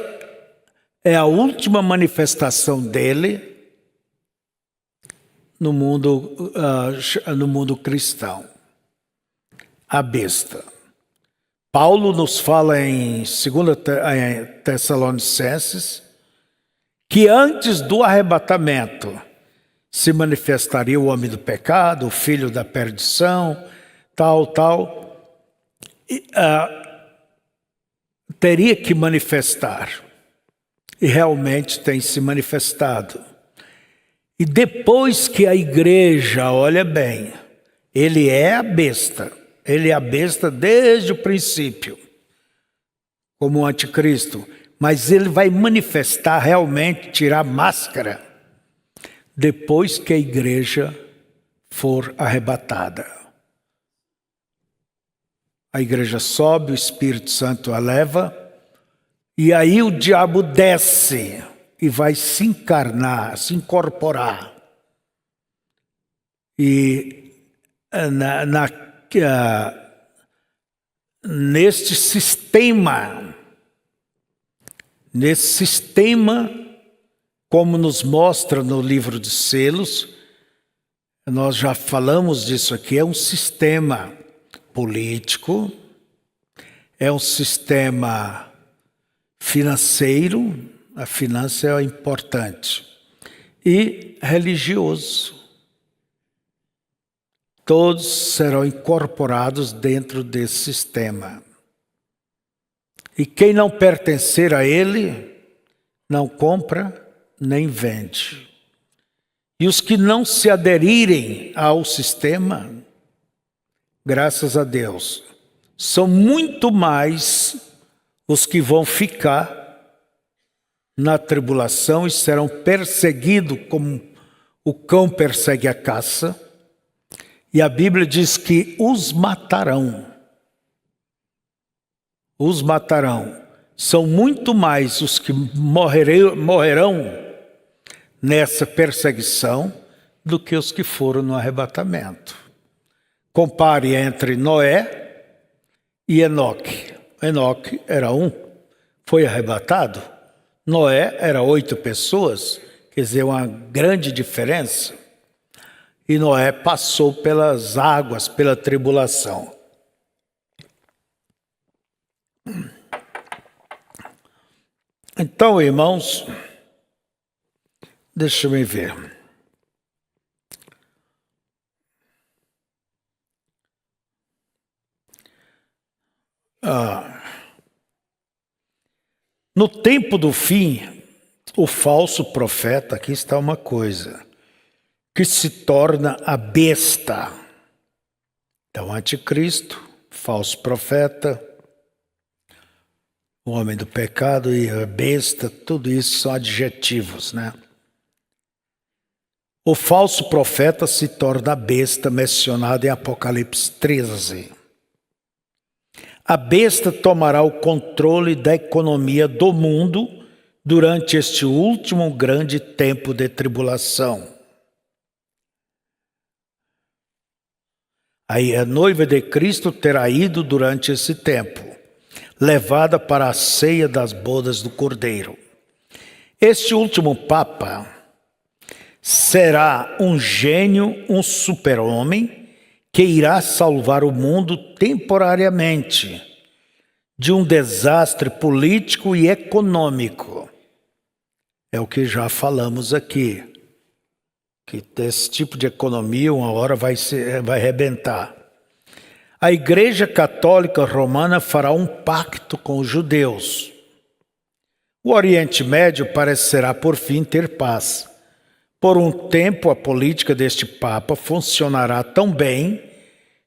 Speaker 1: é a última manifestação dele no mundo cristão. A besta. Paulo nos fala em 2 Tessalonicenses que antes do arrebatamento se manifestaria o homem do pecado, o filho da perdição, tal. Teria que manifestar. E realmente tem se manifestado. E depois que a igreja, olha bem, ele é a besta desde o princípio, como o anticristo, mas ele vai manifestar realmente, tirar máscara, depois que a igreja for arrebatada. A igreja sobe, o Espírito Santo a leva, e aí o diabo desce e vai se encarnar, se incorporar. E neste sistema, como nos mostra no livro de selos, nós já falamos disso aqui, é um sistema político, é um sistema financeiro, a finança é importante, e religioso. Todos serão incorporados dentro desse sistema. E quem não pertencer a ele, não compra nem vende. E os que não se aderirem ao sistema, graças a Deus, são muito mais os que vão ficar na tribulação e serão perseguidos como o cão persegue a caça. E a Bíblia diz que os matarão. Os matarão. São muito mais os que morrerão nessa perseguição do que os que foram no arrebatamento. Compare entre Noé e Enoque. Enoque era um, foi arrebatado. Noé era 8 pessoas, quer dizer, uma grande diferença. E Noé passou pelas águas, pela tribulação. Então, irmãos, deixa eu ver. No tempo do fim, o falso profeta, aqui está uma coisa, que se torna a besta. Então, anticristo, falso profeta, o homem do pecado e a besta, tudo isso são adjetivos, né? O falso profeta se torna a besta mencionada em Apocalipse 13. A besta tomará o controle da economia do mundo durante este último grande tempo de tribulação. Aí a noiva de Cristo terá ido durante esse tempo, levada para a ceia das bodas do Cordeiro. Este último Papa será um gênio, um super-homem, que irá salvar o mundo temporariamente de um desastre político e econômico. É o que já falamos aqui, que esse tipo de economia uma hora vai arrebentar. A Igreja Católica Romana fará um pacto com os judeus. O Oriente Médio parecerá por fim ter paz. Por um tempo, a política deste Papa funcionará tão bem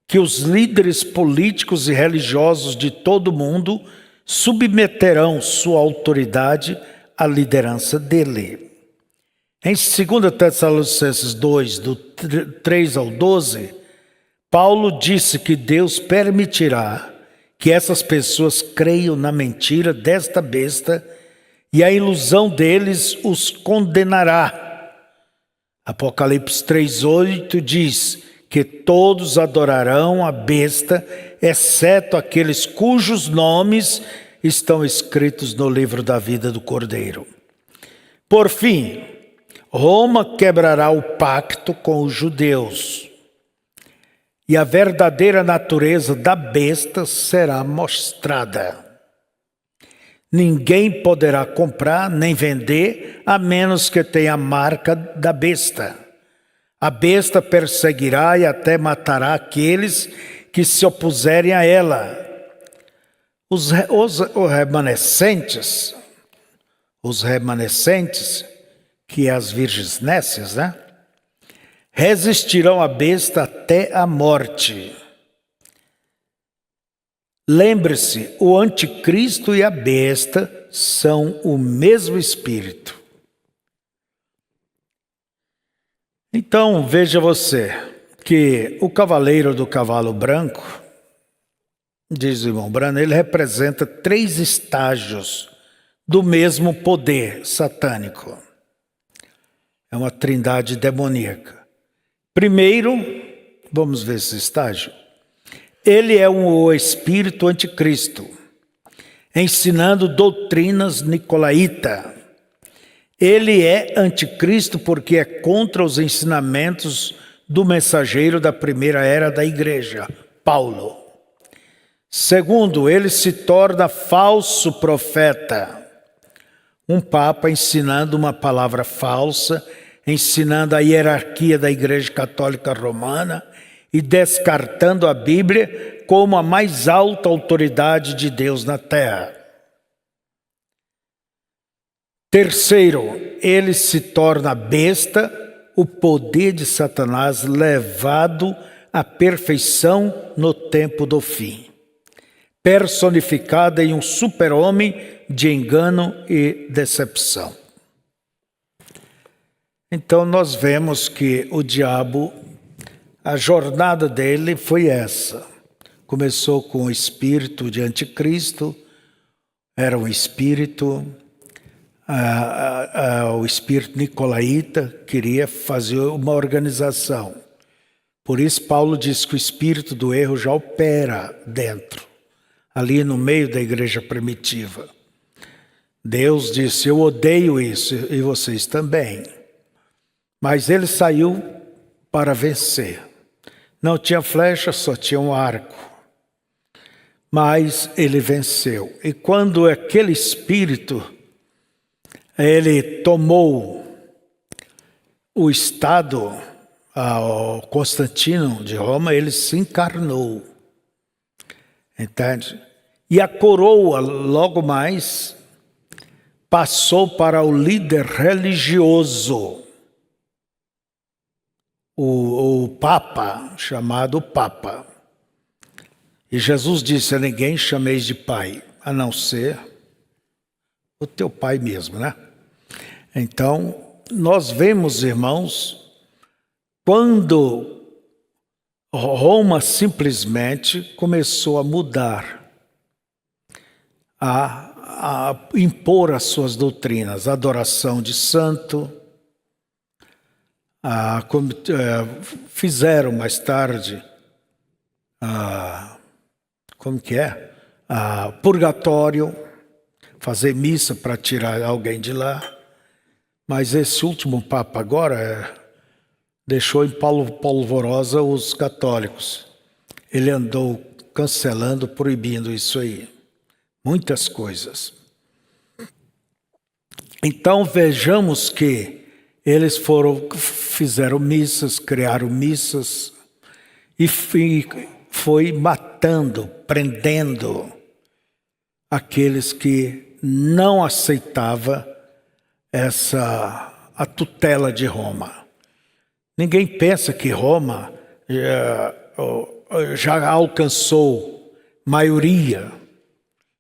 Speaker 1: que os líderes políticos e religiosos de todo o mundo submeterão sua autoridade à liderança dele. Em 2 Tessalonicenses 2, do 3 ao 12, Paulo disse que Deus permitirá que essas pessoas creiam na mentira desta besta e a ilusão deles os condenará. Apocalipse 3:8 diz que todos adorarão a besta, exceto aqueles cujos nomes estão escritos no livro da vida do Cordeiro. Por fim, Roma quebrará o pacto com os judeus e a verdadeira natureza da besta será mostrada. Ninguém poderá comprar nem vender a menos que tenha a marca da besta, A besta perseguirá e até matará aqueles que se opuserem a ela. Os remanescentes, que é as virgens nécias, né? Resistirão à besta até a morte. Lembre-se, o anticristo e a besta são o mesmo espírito. Então, veja você que o cavaleiro do cavalo branco, diz o irmão Brano, ele representa 3 estágios do mesmo poder satânico. É uma trindade demoníaca. Primeiro, vamos ver esse estágio. Ele é o espírito anticristo, ensinando doutrinas nicolaíta. Ele é anticristo porque é contra os ensinamentos do mensageiro da primeira era da igreja, Paulo. Segundo, ele se torna falso profeta. Um papa ensinando uma palavra falsa, ensinando a hierarquia da Igreja Católica Romana e descartando a Bíblia como a mais alta autoridade de Deus na terra. Terceiro, ele se torna besta, o poder de Satanás levado à perfeição no tempo do fim, personificada em um super-homem de engano e decepção. Então nós vemos que o diabo, a jornada dele foi essa. Começou com o espírito de anticristo, era um espírito, o espírito nicolaíta queria fazer uma organização. Por isso Paulo diz que o espírito do erro já opera dentro, ali no meio da igreja primitiva. Deus disse, eu odeio isso e vocês também. Mas ele saiu para vencer. Não tinha flecha, só tinha um arco. Mas ele venceu. E quando aquele espírito, ele tomou o Estado, o Constantino de Roma, ele se encarnou. Entende? E a coroa, logo mais, passou para o líder religioso, o Papa, chamado Papa. E Jesus disse, a ninguém chameis de pai, a não ser o teu pai mesmo, né? Então, nós vemos, irmãos, quando Roma simplesmente começou a mudar, a impor as suas doutrinas, a adoração de santo, fizeram mais tarde, purgatório, fazer missa para tirar alguém de lá. Mas esse último Papa agora deixou em polvorosa os católicos. Ele andou cancelando, proibindo isso aí. Muitas coisas. Então vejamos que eles fizeram missas, criaram missas e foi matando, prendendo aqueles que não aceitavam a tutela de Roma. Ninguém pensa que Roma já alcançou maioria.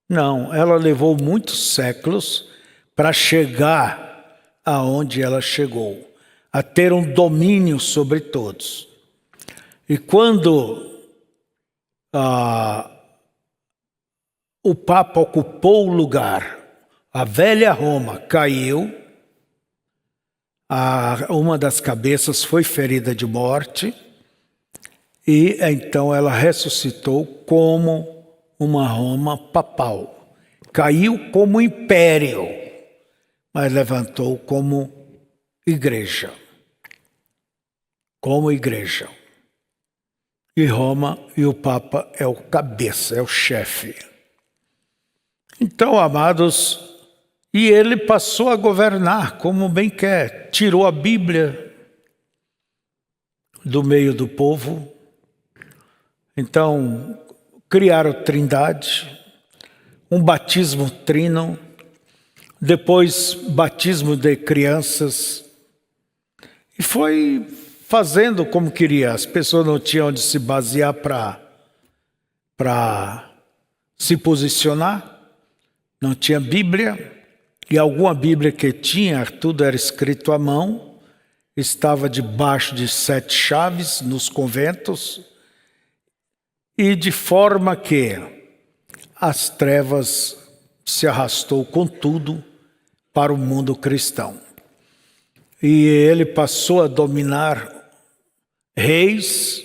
Speaker 1: Não, ela levou muitos séculos para chegar aonde ela chegou, a ter um domínio sobre todos. E quando o Papa ocupou o lugar, a velha Roma caiu, uma das cabeças foi ferida de morte, e então ela ressuscitou como uma Roma papal. Caiu como império, mas levantou como igreja. Como igreja. E Roma e o Papa é o cabeça, é o chefe. Então, amados, e ele passou a governar como bem quer. Tirou a Bíblia, do meio do povo. Então, criaram Trindade, um batismo trino, depois batismo de crianças, e foi fazendo como queria. As pessoas não tinham onde se basear para se posicionar, não tinha Bíblia, e alguma Bíblia que tinha, tudo era escrito à mão, estava debaixo de 7 chaves nos conventos, e de forma que as trevas se arrastou com tudo para o mundo cristão. E ele passou a dominar reis,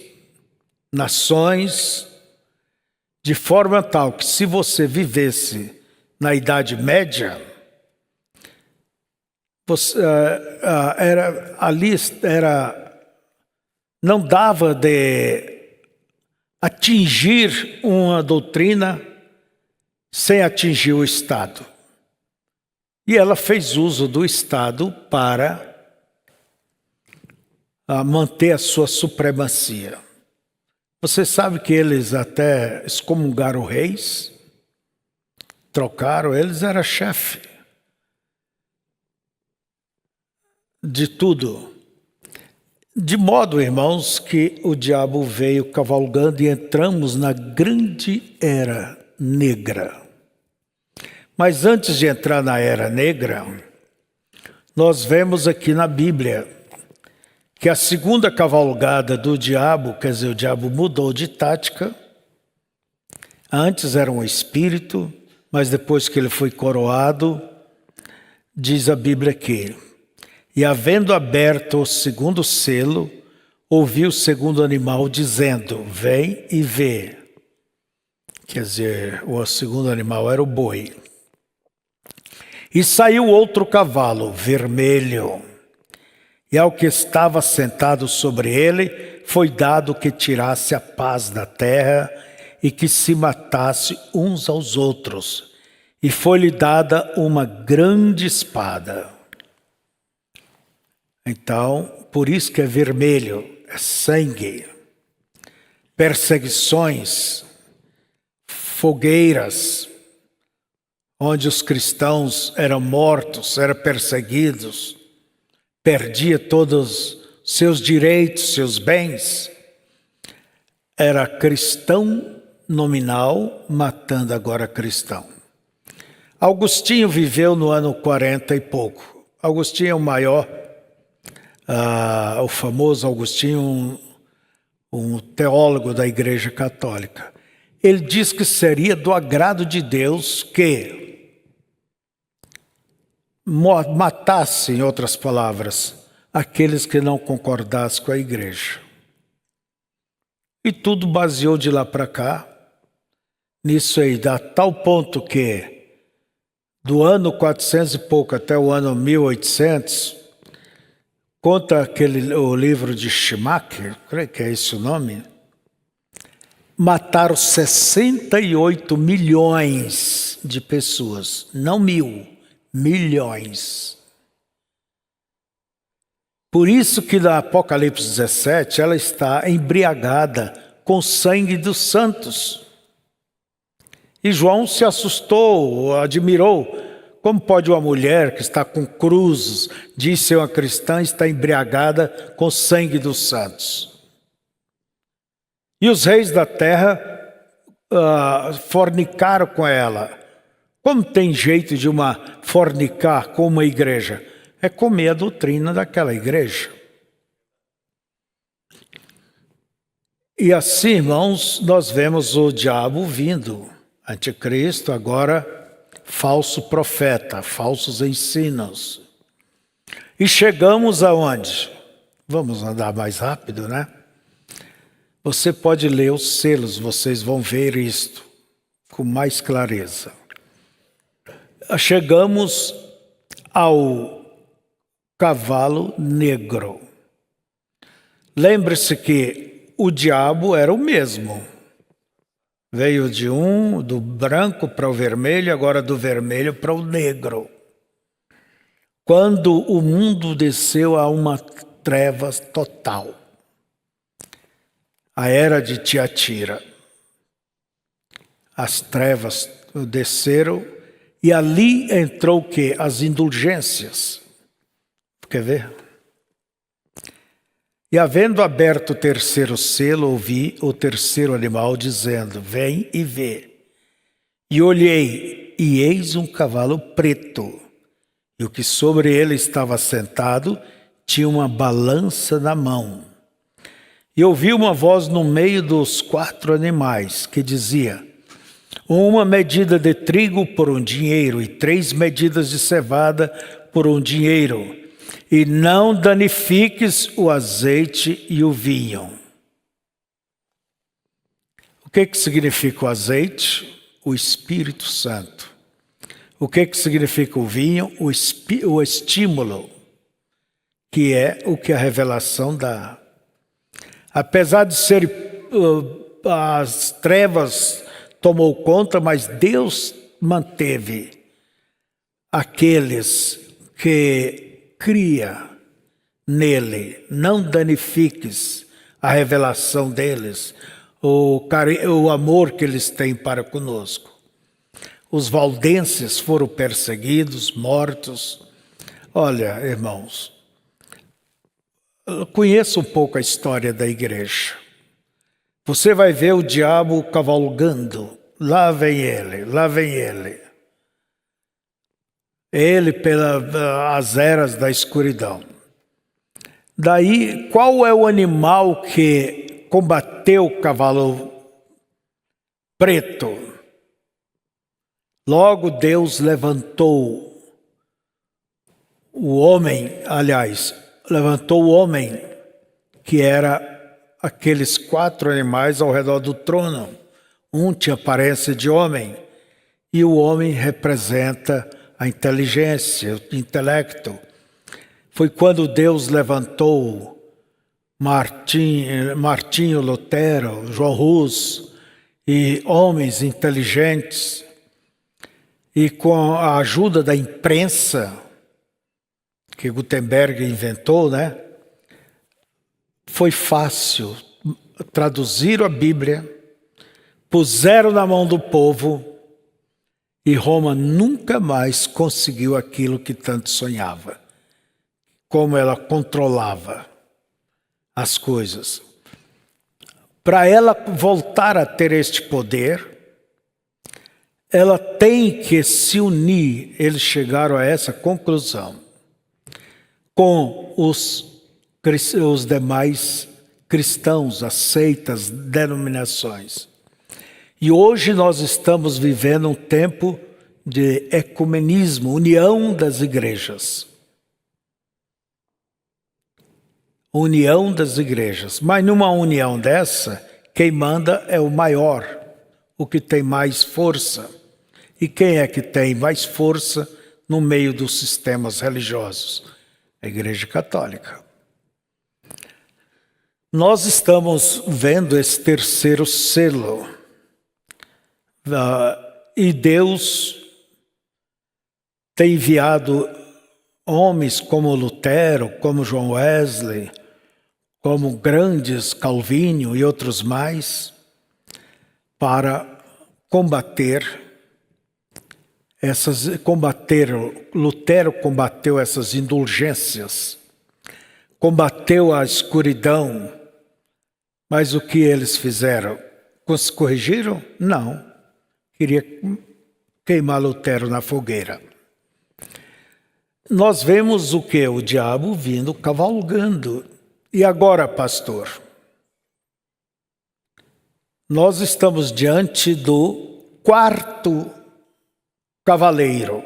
Speaker 1: nações, de forma tal que se você vivesse na Idade Média, você, não dava de atingir uma doutrina sem atingir o Estado. E ela fez uso do Estado para manter a sua supremacia. Você sabe que eles até excomungaram reis, trocaram, eles eram chefe de tudo. De modo, irmãos, que o diabo veio cavalgando e entramos na grande era negra. Mas antes de entrar na era negra, nós vemos aqui na Bíblia que a segunda cavalgada do diabo, quer dizer, o diabo mudou de tática. Antes era um espírito, mas depois que ele foi coroado, diz a Bíblia que, e havendo aberto o segundo selo, ouviu o segundo animal dizendo, vem e vê. Quer dizer, o segundo animal era o boi. E saiu outro cavalo, vermelho, e ao que estava sentado sobre ele, foi dado que tirasse a paz da terra e que se matasse uns aos outros. E foi-lhe dada uma grande espada. Então, por isso que é vermelho, é sangue, perseguições, fogueiras, onde os cristãos eram mortos, eram perseguidos, perdia todos seus direitos, seus bens. Era cristão nominal, matando agora cristão. Agostinho viveu no ano 40 e pouco. Agostinho é o maior, o famoso Agostinho, um teólogo da Igreja Católica. Ele diz que seria do agrado de Deus que matasse, em outras palavras, aqueles que não concordassem com a igreja. E tudo baseou de lá para cá, nisso aí, a tal ponto que, do ano 400 e pouco até o ano 1800, conta o livro de Schumacher, creio que é esse o nome, mataram 68 milhões de pessoas, não milhões. Por isso que na Apocalipse 17 ela está embriagada com o sangue dos santos. E João se assustou, admirou. Como pode uma mulher que está com cruzes, diz ser uma cristã, estar embriagada com o sangue dos santos? E os reis da terra fornicaram com ela. Como tem jeito de uma fornicar com uma igreja? É comer a doutrina daquela igreja. E assim, irmãos, nós vemos o diabo vindo, anticristo, agora falso profeta, falsos ensinos. E chegamos aonde? Vamos andar mais rápido, né? Você pode ler os selos, vocês vão ver isto com mais clareza. Chegamos ao cavalo negro. Lembre-se que o diabo era o mesmo. Veio do branco para o vermelho, agora do vermelho para o negro. Quando o mundo desceu a uma treva total. a era de Tiatira. As trevas desceram e ali entrou o quê? As indulgências. Quer ver? E havendo aberto o terceiro selo, ouvi o terceiro animal dizendo: vem e vê. E olhei, e eis um cavalo preto, e o que sobre ele estava sentado tinha uma balança na mão. E ouvi uma voz no meio dos 4 animais, que dizia: uma medida de trigo por um dinheiro, e 3 medidas de cevada por um dinheiro, e não danifiques o azeite e o vinho. O que significa o azeite? O Espírito Santo. O que significa o vinho? O estímulo, que é o que a revelação dá. Apesar de ser as trevas tomou conta, mas Deus manteve aqueles que cria nele. Não danifiques a revelação deles, o amor que eles têm para conosco. Os valdenses foram perseguidos, mortos. Olha, irmãos, eu conheço um pouco a história da igreja. Você vai ver o diabo cavalgando. Lá vem ele, lá vem ele. Ele pelas eras da escuridão. Daí, qual é o animal que combateu o cavalo preto? Logo Deus levantou o homem, levantou o homem, que era aqueles 4 animais ao redor do trono. Um tinha aparência de homem, e o homem representa a inteligência, o intelecto. Foi quando Deus levantou Martinho Lutero, João Hus, e homens inteligentes, e com a ajuda da imprensa, que Gutenberg inventou, né? Foi fácil. Traduziram a Bíblia, puseram na mão do povo, e Roma nunca mais conseguiu aquilo que tanto sonhava. Como ela controlava as coisas. Para ela voltar a ter este poder, ela tem que se unir. Eles chegaram a essa conclusão com os demais cristãos, as seitas, denominações. E hoje nós estamos vivendo um tempo de ecumenismo, união das igrejas. União das igrejas. Mas numa união dessa, quem manda é o maior, o que tem mais força. E quem é que tem mais força no meio dos sistemas religiosos? A Igreja Católica. Nós estamos vendo esse terceiro selo. E Deus tem enviado homens como Lutero, como João Wesley, como grandes Calvino e outros mais, para Lutero combateu essas indulgências, combateu a escuridão, mas o que eles fizeram? Se corrigiram? Não. Queria queimar Lutero na fogueira. Nós vemos o que? O diabo vindo cavalgando. E agora, pastor? Nós estamos diante do 4º cavaleiro.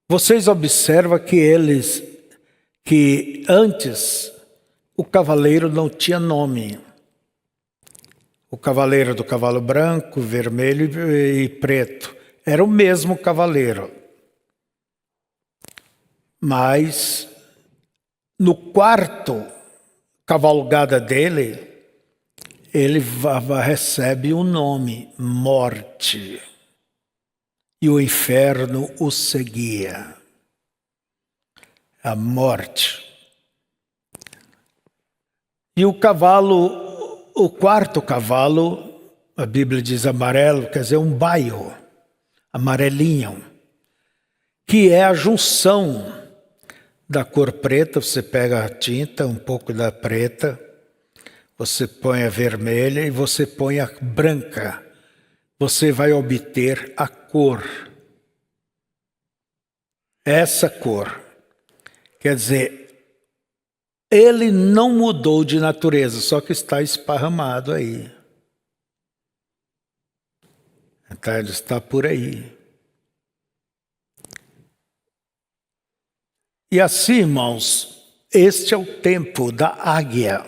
Speaker 1: Vocês observam que antes o cavaleiro não tinha nome. O cavaleiro do cavalo branco, vermelho e preto. Era o mesmo cavaleiro. Mas no 4º cavalgada dele, ele recebe um nome, morte. E o inferno o seguia. A morte. E o cavalo o quarto cavalo, a Bíblia diz amarelo, quer dizer um baio, amarelinho, que é a junção da cor preta. Você pega a tinta, um pouco da preta, você põe a vermelha e você põe a branca. Você vai obter a cor. Essa cor. Quer dizer, ele não mudou de natureza, só que está esparramado aí. Então, ele está por aí. E assim, irmãos, este é o tempo da águia.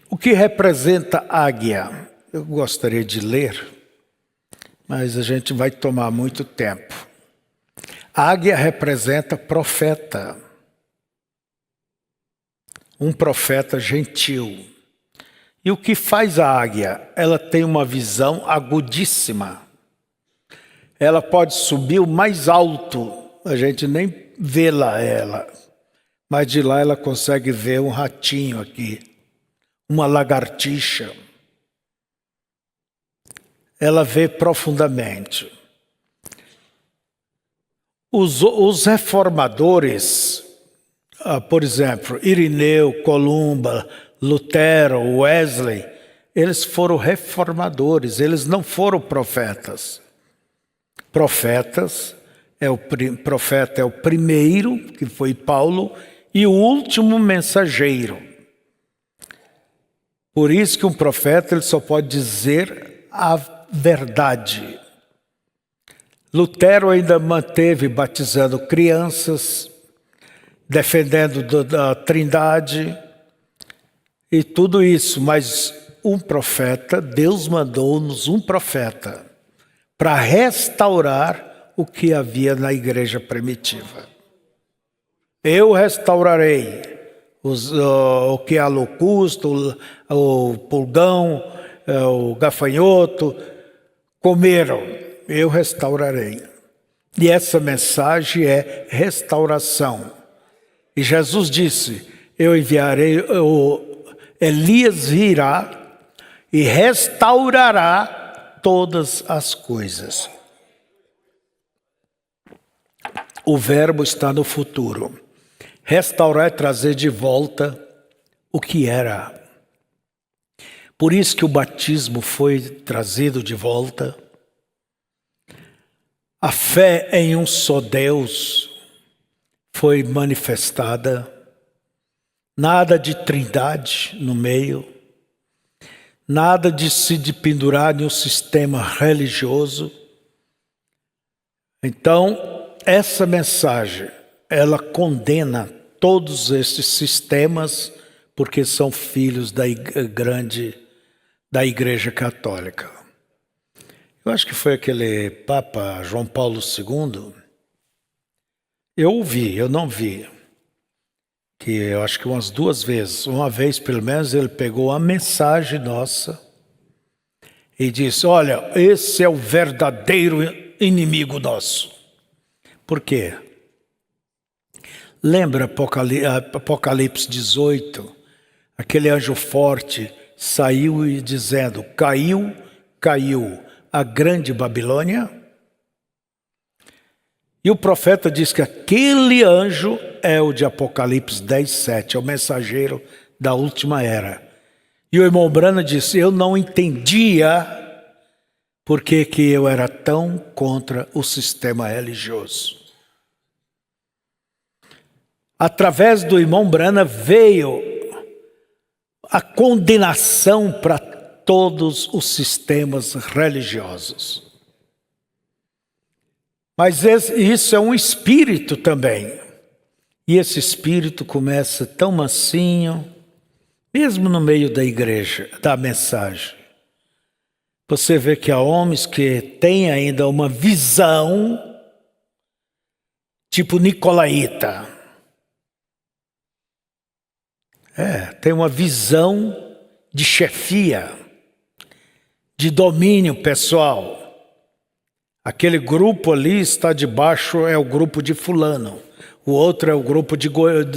Speaker 1: O que representa a águia? Eu gostaria de ler, mas a gente vai tomar muito tempo. A águia representa profeta. Um profeta gentil. E o que faz a águia? Ela tem uma visão agudíssima. Ela pode subir o mais alto, a gente nem vê lá ela, mas de lá ela consegue ver um ratinho aqui, uma lagartixa. Ela vê profundamente. Os reformadores, por exemplo, Irineu, Columba, Lutero, Wesley, eles foram reformadores, eles não foram profetas. Profeta é o primeiro, que foi Paulo, e o último mensageiro. Por isso que um profeta ele só pode dizer a verdade. Lutero ainda manteve batizando crianças, defendendo da Trindade e tudo isso, mas um profeta, Deus mandou-nos um profeta para restaurar o que havia na igreja primitiva. Eu restaurarei o que é locusto, o pulgão, o gafanhoto, comeram, eu restaurarei. E essa mensagem é restauração. E Jesus disse, eu enviarei, Elias virá e restaurará todas as coisas. O verbo está no futuro. Restaurar é trazer de volta o que era. Por isso que o batismo foi trazido de volta. A fé em um só Deus foi manifestada. Nada de trindade no meio. Nada de se pendurar em um sistema religioso. Então, essa mensagem, ela condena todos esses sistemas porque são filhos da Igreja Católica. Eu acho que foi aquele Papa João Paulo II. Eu ouvi, eu não vi. Que eu acho que umas 2 vezes. Uma vez, pelo menos, ele pegou a mensagem nossa e disse, olha, esse é o verdadeiro inimigo nosso. Por quê? Lembra Apocalipse 18? Aquele anjo forte saiu e dizendo, caiu a grande Babilônia. E o profeta diz que aquele anjo é o de Apocalipse 10:7, é o mensageiro da última era. E o irmão Branham disse, eu não entendia por que eu era tão contra o sistema religioso. Através do irmão Branham veio a condenação para todos os sistemas religiosos. Mas isso é um espírito também. E esse espírito começa tão mansinho, mesmo no meio da igreja, da mensagem. Você vê que há homens que têm ainda uma visão tipo nicolaíta. Tem uma visão de chefia, de domínio pessoal. Aquele grupo ali está debaixo, é o grupo de fulano. O outro é o grupo de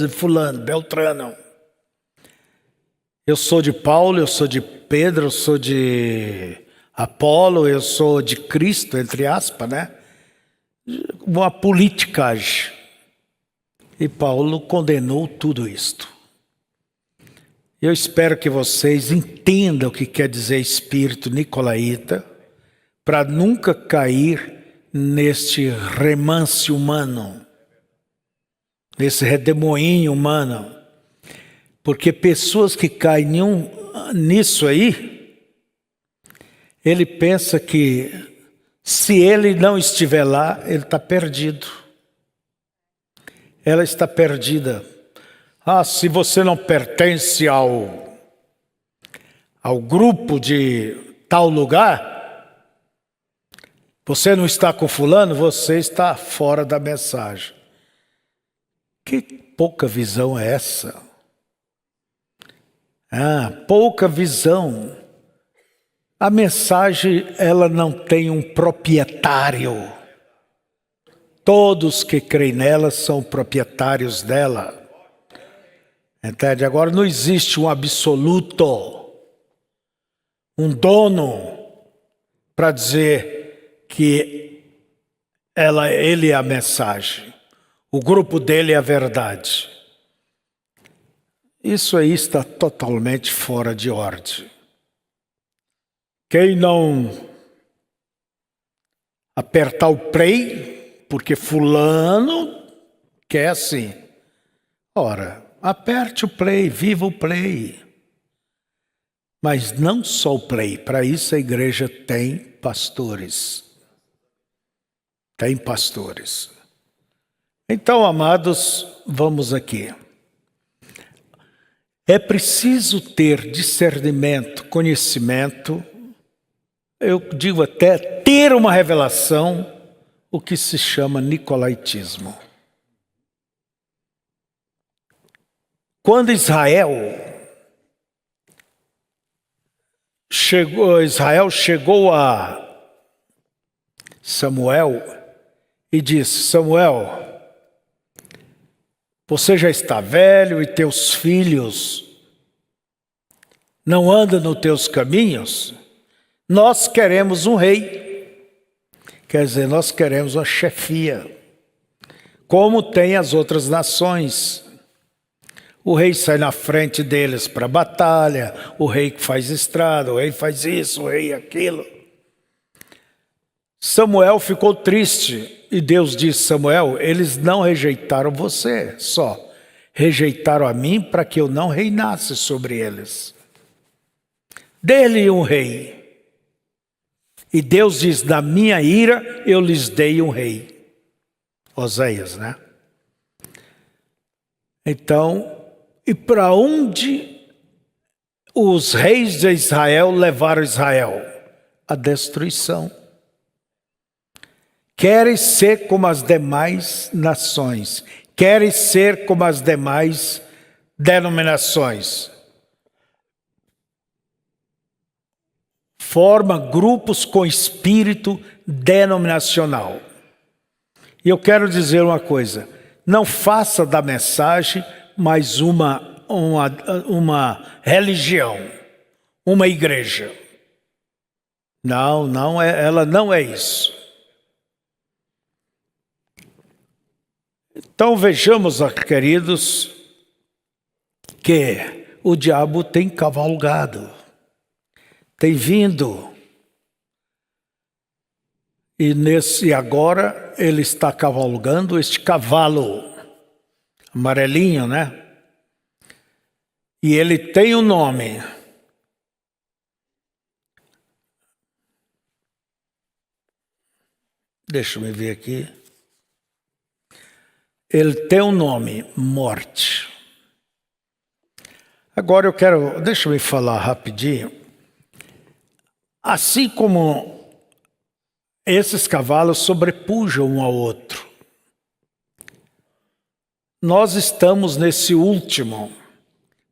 Speaker 1: fulano, Beltrano. Eu sou de Paulo, eu sou de Pedro, eu sou de Apolo, eu sou de Cristo, entre aspas, né? Uma politicagem. E Paulo condenou tudo isto. Eu espero que vocês entendam o que quer dizer espírito nicolaíta, para nunca cair neste remance humano, nesse redemoinho humano. Porque pessoas que caem nisso aí, ele pensa que se ele não estiver lá, ele está perdido. Ela está perdida. Se você não pertence ao grupo de tal lugar, você não está com fulano, você está fora da mensagem. Que pouca visão é essa? Pouca visão. A mensagem, ela não tem um proprietário. Todos que creem nela são proprietários dela. Entende? Agora não existe um absoluto, um dono, para dizer que ele é a mensagem. O grupo dele é a verdade. Isso aí está totalmente fora de ordem. Quem não apertar o play, porque fulano quer assim. Ora, aperte o play, viva o play. Mas não só o play, para isso a igreja tem pastores. Tem pastores. Então, amados, vamos aqui. É preciso ter discernimento, conhecimento, eu digo até ter uma revelação, o que se chama nicolaítismo. Quando Israel chegou a Samuel e disse: Samuel, você já está velho e teus filhos não andam nos teus caminhos? Nós queremos um rei. Quer dizer, nós queremos uma chefia, como tem as outras nações. O rei sai na frente deles para a batalha, o rei que faz estrada, o rei faz isso, o rei aquilo. Samuel ficou triste e Deus disse: Samuel, eles não rejeitaram você, só rejeitaram a mim para que eu não reinasse sobre eles. Dê-lhe um rei. E Deus diz: na minha ira eu lhes dei um rei. Oséias, né? Então, e para onde os reis de Israel levaram Israel? A destruição. Querem ser como as demais nações, querem ser como as demais denominações. Forma grupos com espírito denominacional. E eu quero dizer uma coisa: não faça da mensagem mais uma religião, uma igreja. Não é, ela não é isso. Então vejamos, queridos, que o diabo tem cavalgado, tem vindo. E agora ele está cavalgando este cavalo amarelinho, né? E ele tem um nome. Deixa eu ver aqui. Ele tem um nome: morte. Agora deixa eu falar rapidinho. Assim como esses cavalos sobrepujam um ao outro, nós estamos nesse último,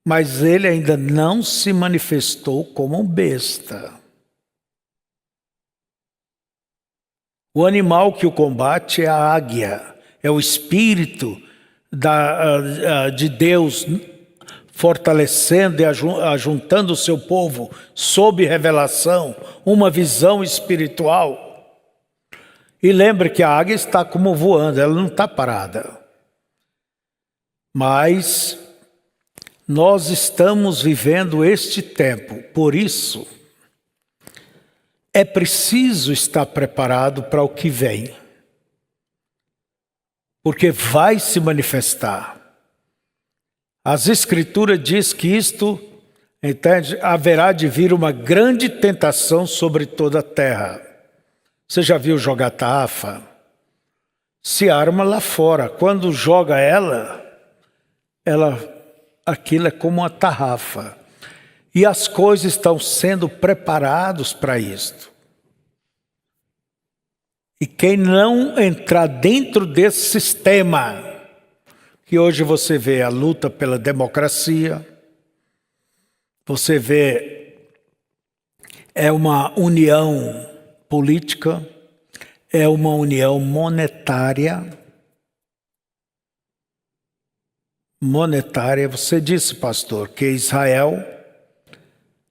Speaker 1: mas ele ainda não se manifestou como um besta. O animal que o combate é a águia, é o espírito de Deus fortalecendo e ajuntando o seu povo sob revelação, uma visão espiritual. E lembre que a águia está como voando, ela não está parada. Mas nós estamos vivendo este tempo, por isso é preciso estar preparado para o que vem. Porque vai se manifestar. As Escrituras diz que isto, entende, haverá de vir uma grande tentação sobre toda a terra. Você já viu jogar tarrafa? Se arma lá fora. Quando joga aquilo é como uma tarrafa. E as coisas estão sendo preparadas para isto. E quem não entrar dentro desse sistema, que hoje você vê a luta pela democracia, você vê é uma união política, é uma união monetária. Você disse, pastor, que Israel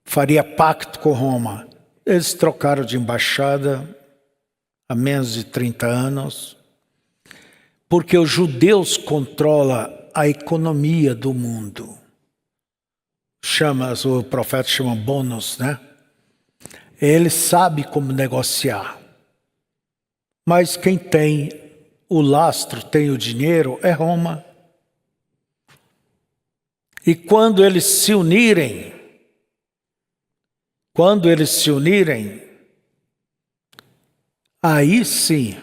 Speaker 1: faria pacto com Roma. Eles trocaram de embaixada há menos de 30 anos, porque os judeus controlam a economia do mundo. O profeta chama bônus, né? Ele sabe como negociar. Mas quem tem o lastro, tem o dinheiro, é Roma. E quando eles se unirem, aí sim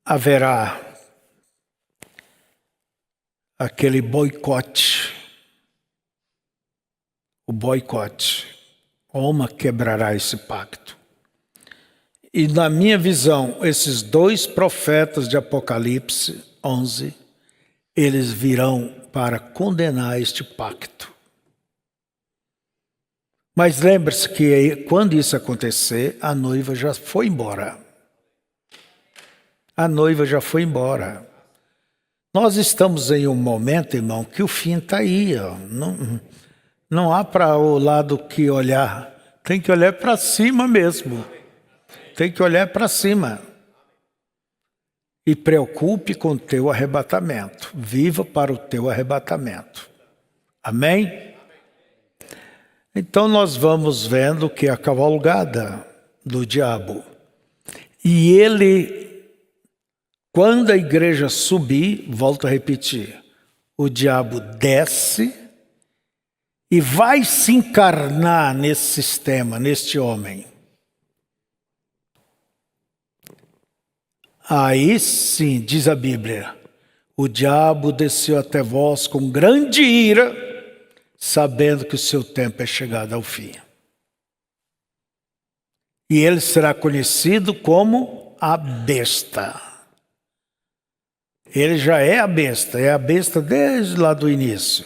Speaker 1: haverá aquele boicote. O boicote. Roma quebrará esse pacto. E na minha visão, esses dois profetas de Apocalipse 11, eles virão para condenar este pacto. Mas lembre-se que quando isso acontecer, a noiva já foi embora. A noiva já foi embora. Nós estamos em um momento, irmão, que o fim está aí. Ó. Não há para o lado que olhar. Tem que olhar para cima mesmo. Tem que olhar para cima. E preocupe com o teu arrebatamento. Viva para o teu arrebatamento. Amém? Então nós vamos vendo que é a cavalgada do diabo. E ele, quando a igreja subir, volto a repetir, o diabo desce e vai se encarnar nesse sistema, neste homem. Aí sim, diz a Bíblia, o diabo desceu até vós com grande ira, sabendo que o seu tempo é chegado ao fim. E ele será conhecido como a besta. Ele já é a besta desde lá do início.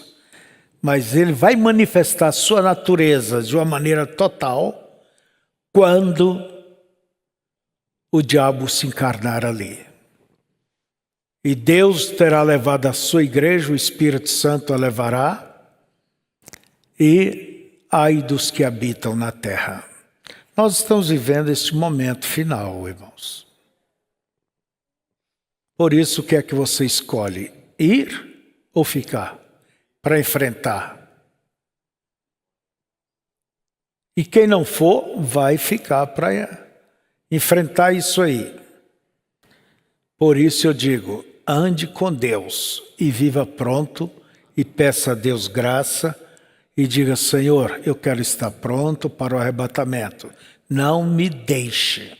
Speaker 1: Mas ele vai manifestar sua natureza de uma maneira total quando o diabo se encarnar ali. E Deus terá levado a sua igreja, o Espírito Santo a levará, e ai dos que habitam na terra. Nós estamos vivendo este momento final, irmãos. Por isso, o que é que você escolhe? Ir ou ficar? Para enfrentar. E quem não for, vai ficar para enfrentar isso aí. Por isso eu digo, ande com Deus e viva pronto e peça a Deus graça e diga, Senhor, eu quero estar pronto para o arrebatamento. Não me deixe.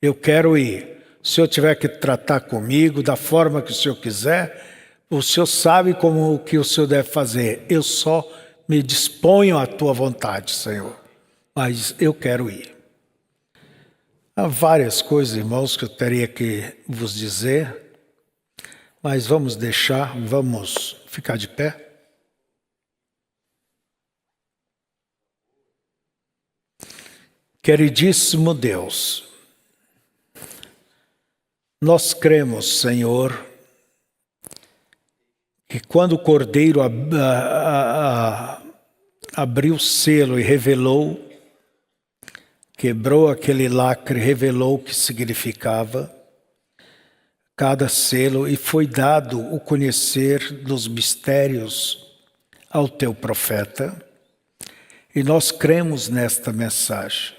Speaker 1: Eu quero ir. Se o Senhor tiver que tratar comigo da forma que o Senhor quiser, o Senhor sabe como o que o Senhor deve fazer. Eu só me disponho à tua vontade, Senhor. Mas eu quero ir. Há várias coisas, irmãos, que eu teria que vos dizer, mas vamos ficar de pé. Queridíssimo Deus, nós cremos, Senhor, que quando o Cordeiro abriu o selo e revelou, quebrou aquele lacre, revelou o que significava cada selo, e foi dado o conhecer dos mistérios ao teu profeta, e nós cremos nesta mensagem.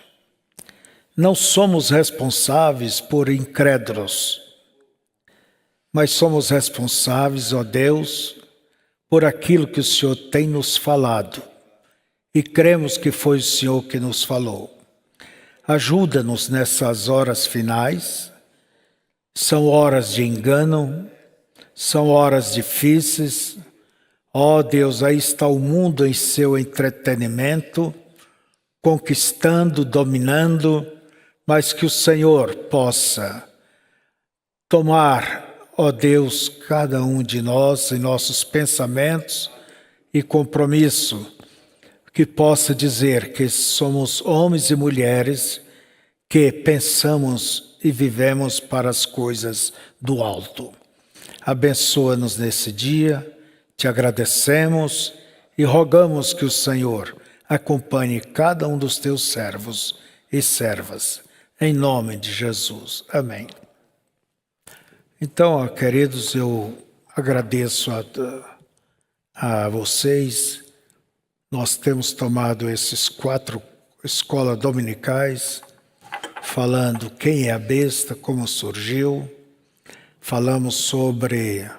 Speaker 1: Não somos responsáveis por incrédulos, mas somos responsáveis, ó Deus, por aquilo que o Senhor tem nos falado, e cremos que foi o Senhor que nos falou. Ajuda-nos nessas horas finais. São horas de engano, são horas difíceis. Ó Deus, aí está o mundo em seu entretenimento, conquistando, dominando, mas que o Senhor possa tomar, ó Deus, cada um de nós em nossos pensamentos e compromisso, que possa dizer que somos homens e mulheres que pensamos e vivemos para as coisas do alto. Abençoa-nos nesse dia, te agradecemos e rogamos que o Senhor acompanhe cada um dos teus servos e servas, em nome de Jesus. Amém. Então, queridos, eu agradeço a vocês. Nós temos tomado esses 4 escolas dominicais, falando quem é a besta, como surgiu. Falamos sobre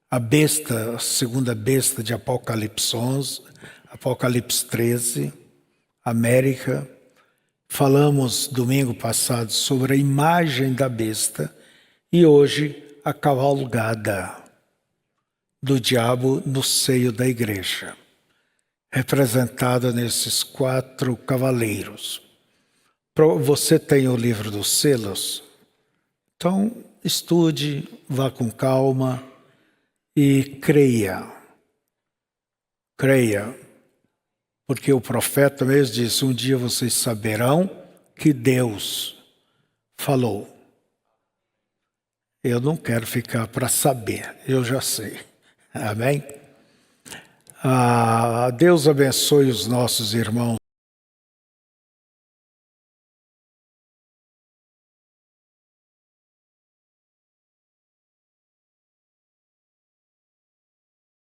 Speaker 1: a besta, a segunda besta de Apocalipse 11, Apocalipse 13, América. Falamos domingo passado sobre a imagem da besta e hoje a cavalgada do diabo no seio da igreja, representada nesses 4 cavaleiros. Você tem o livro dos selos? Então, estude, vá com calma e creia. Creia, porque o profeta mesmo disse, um dia vocês saberão que Deus falou. Eu não quero ficar para saber, eu já sei. Amém? Deus abençoe os nossos irmãos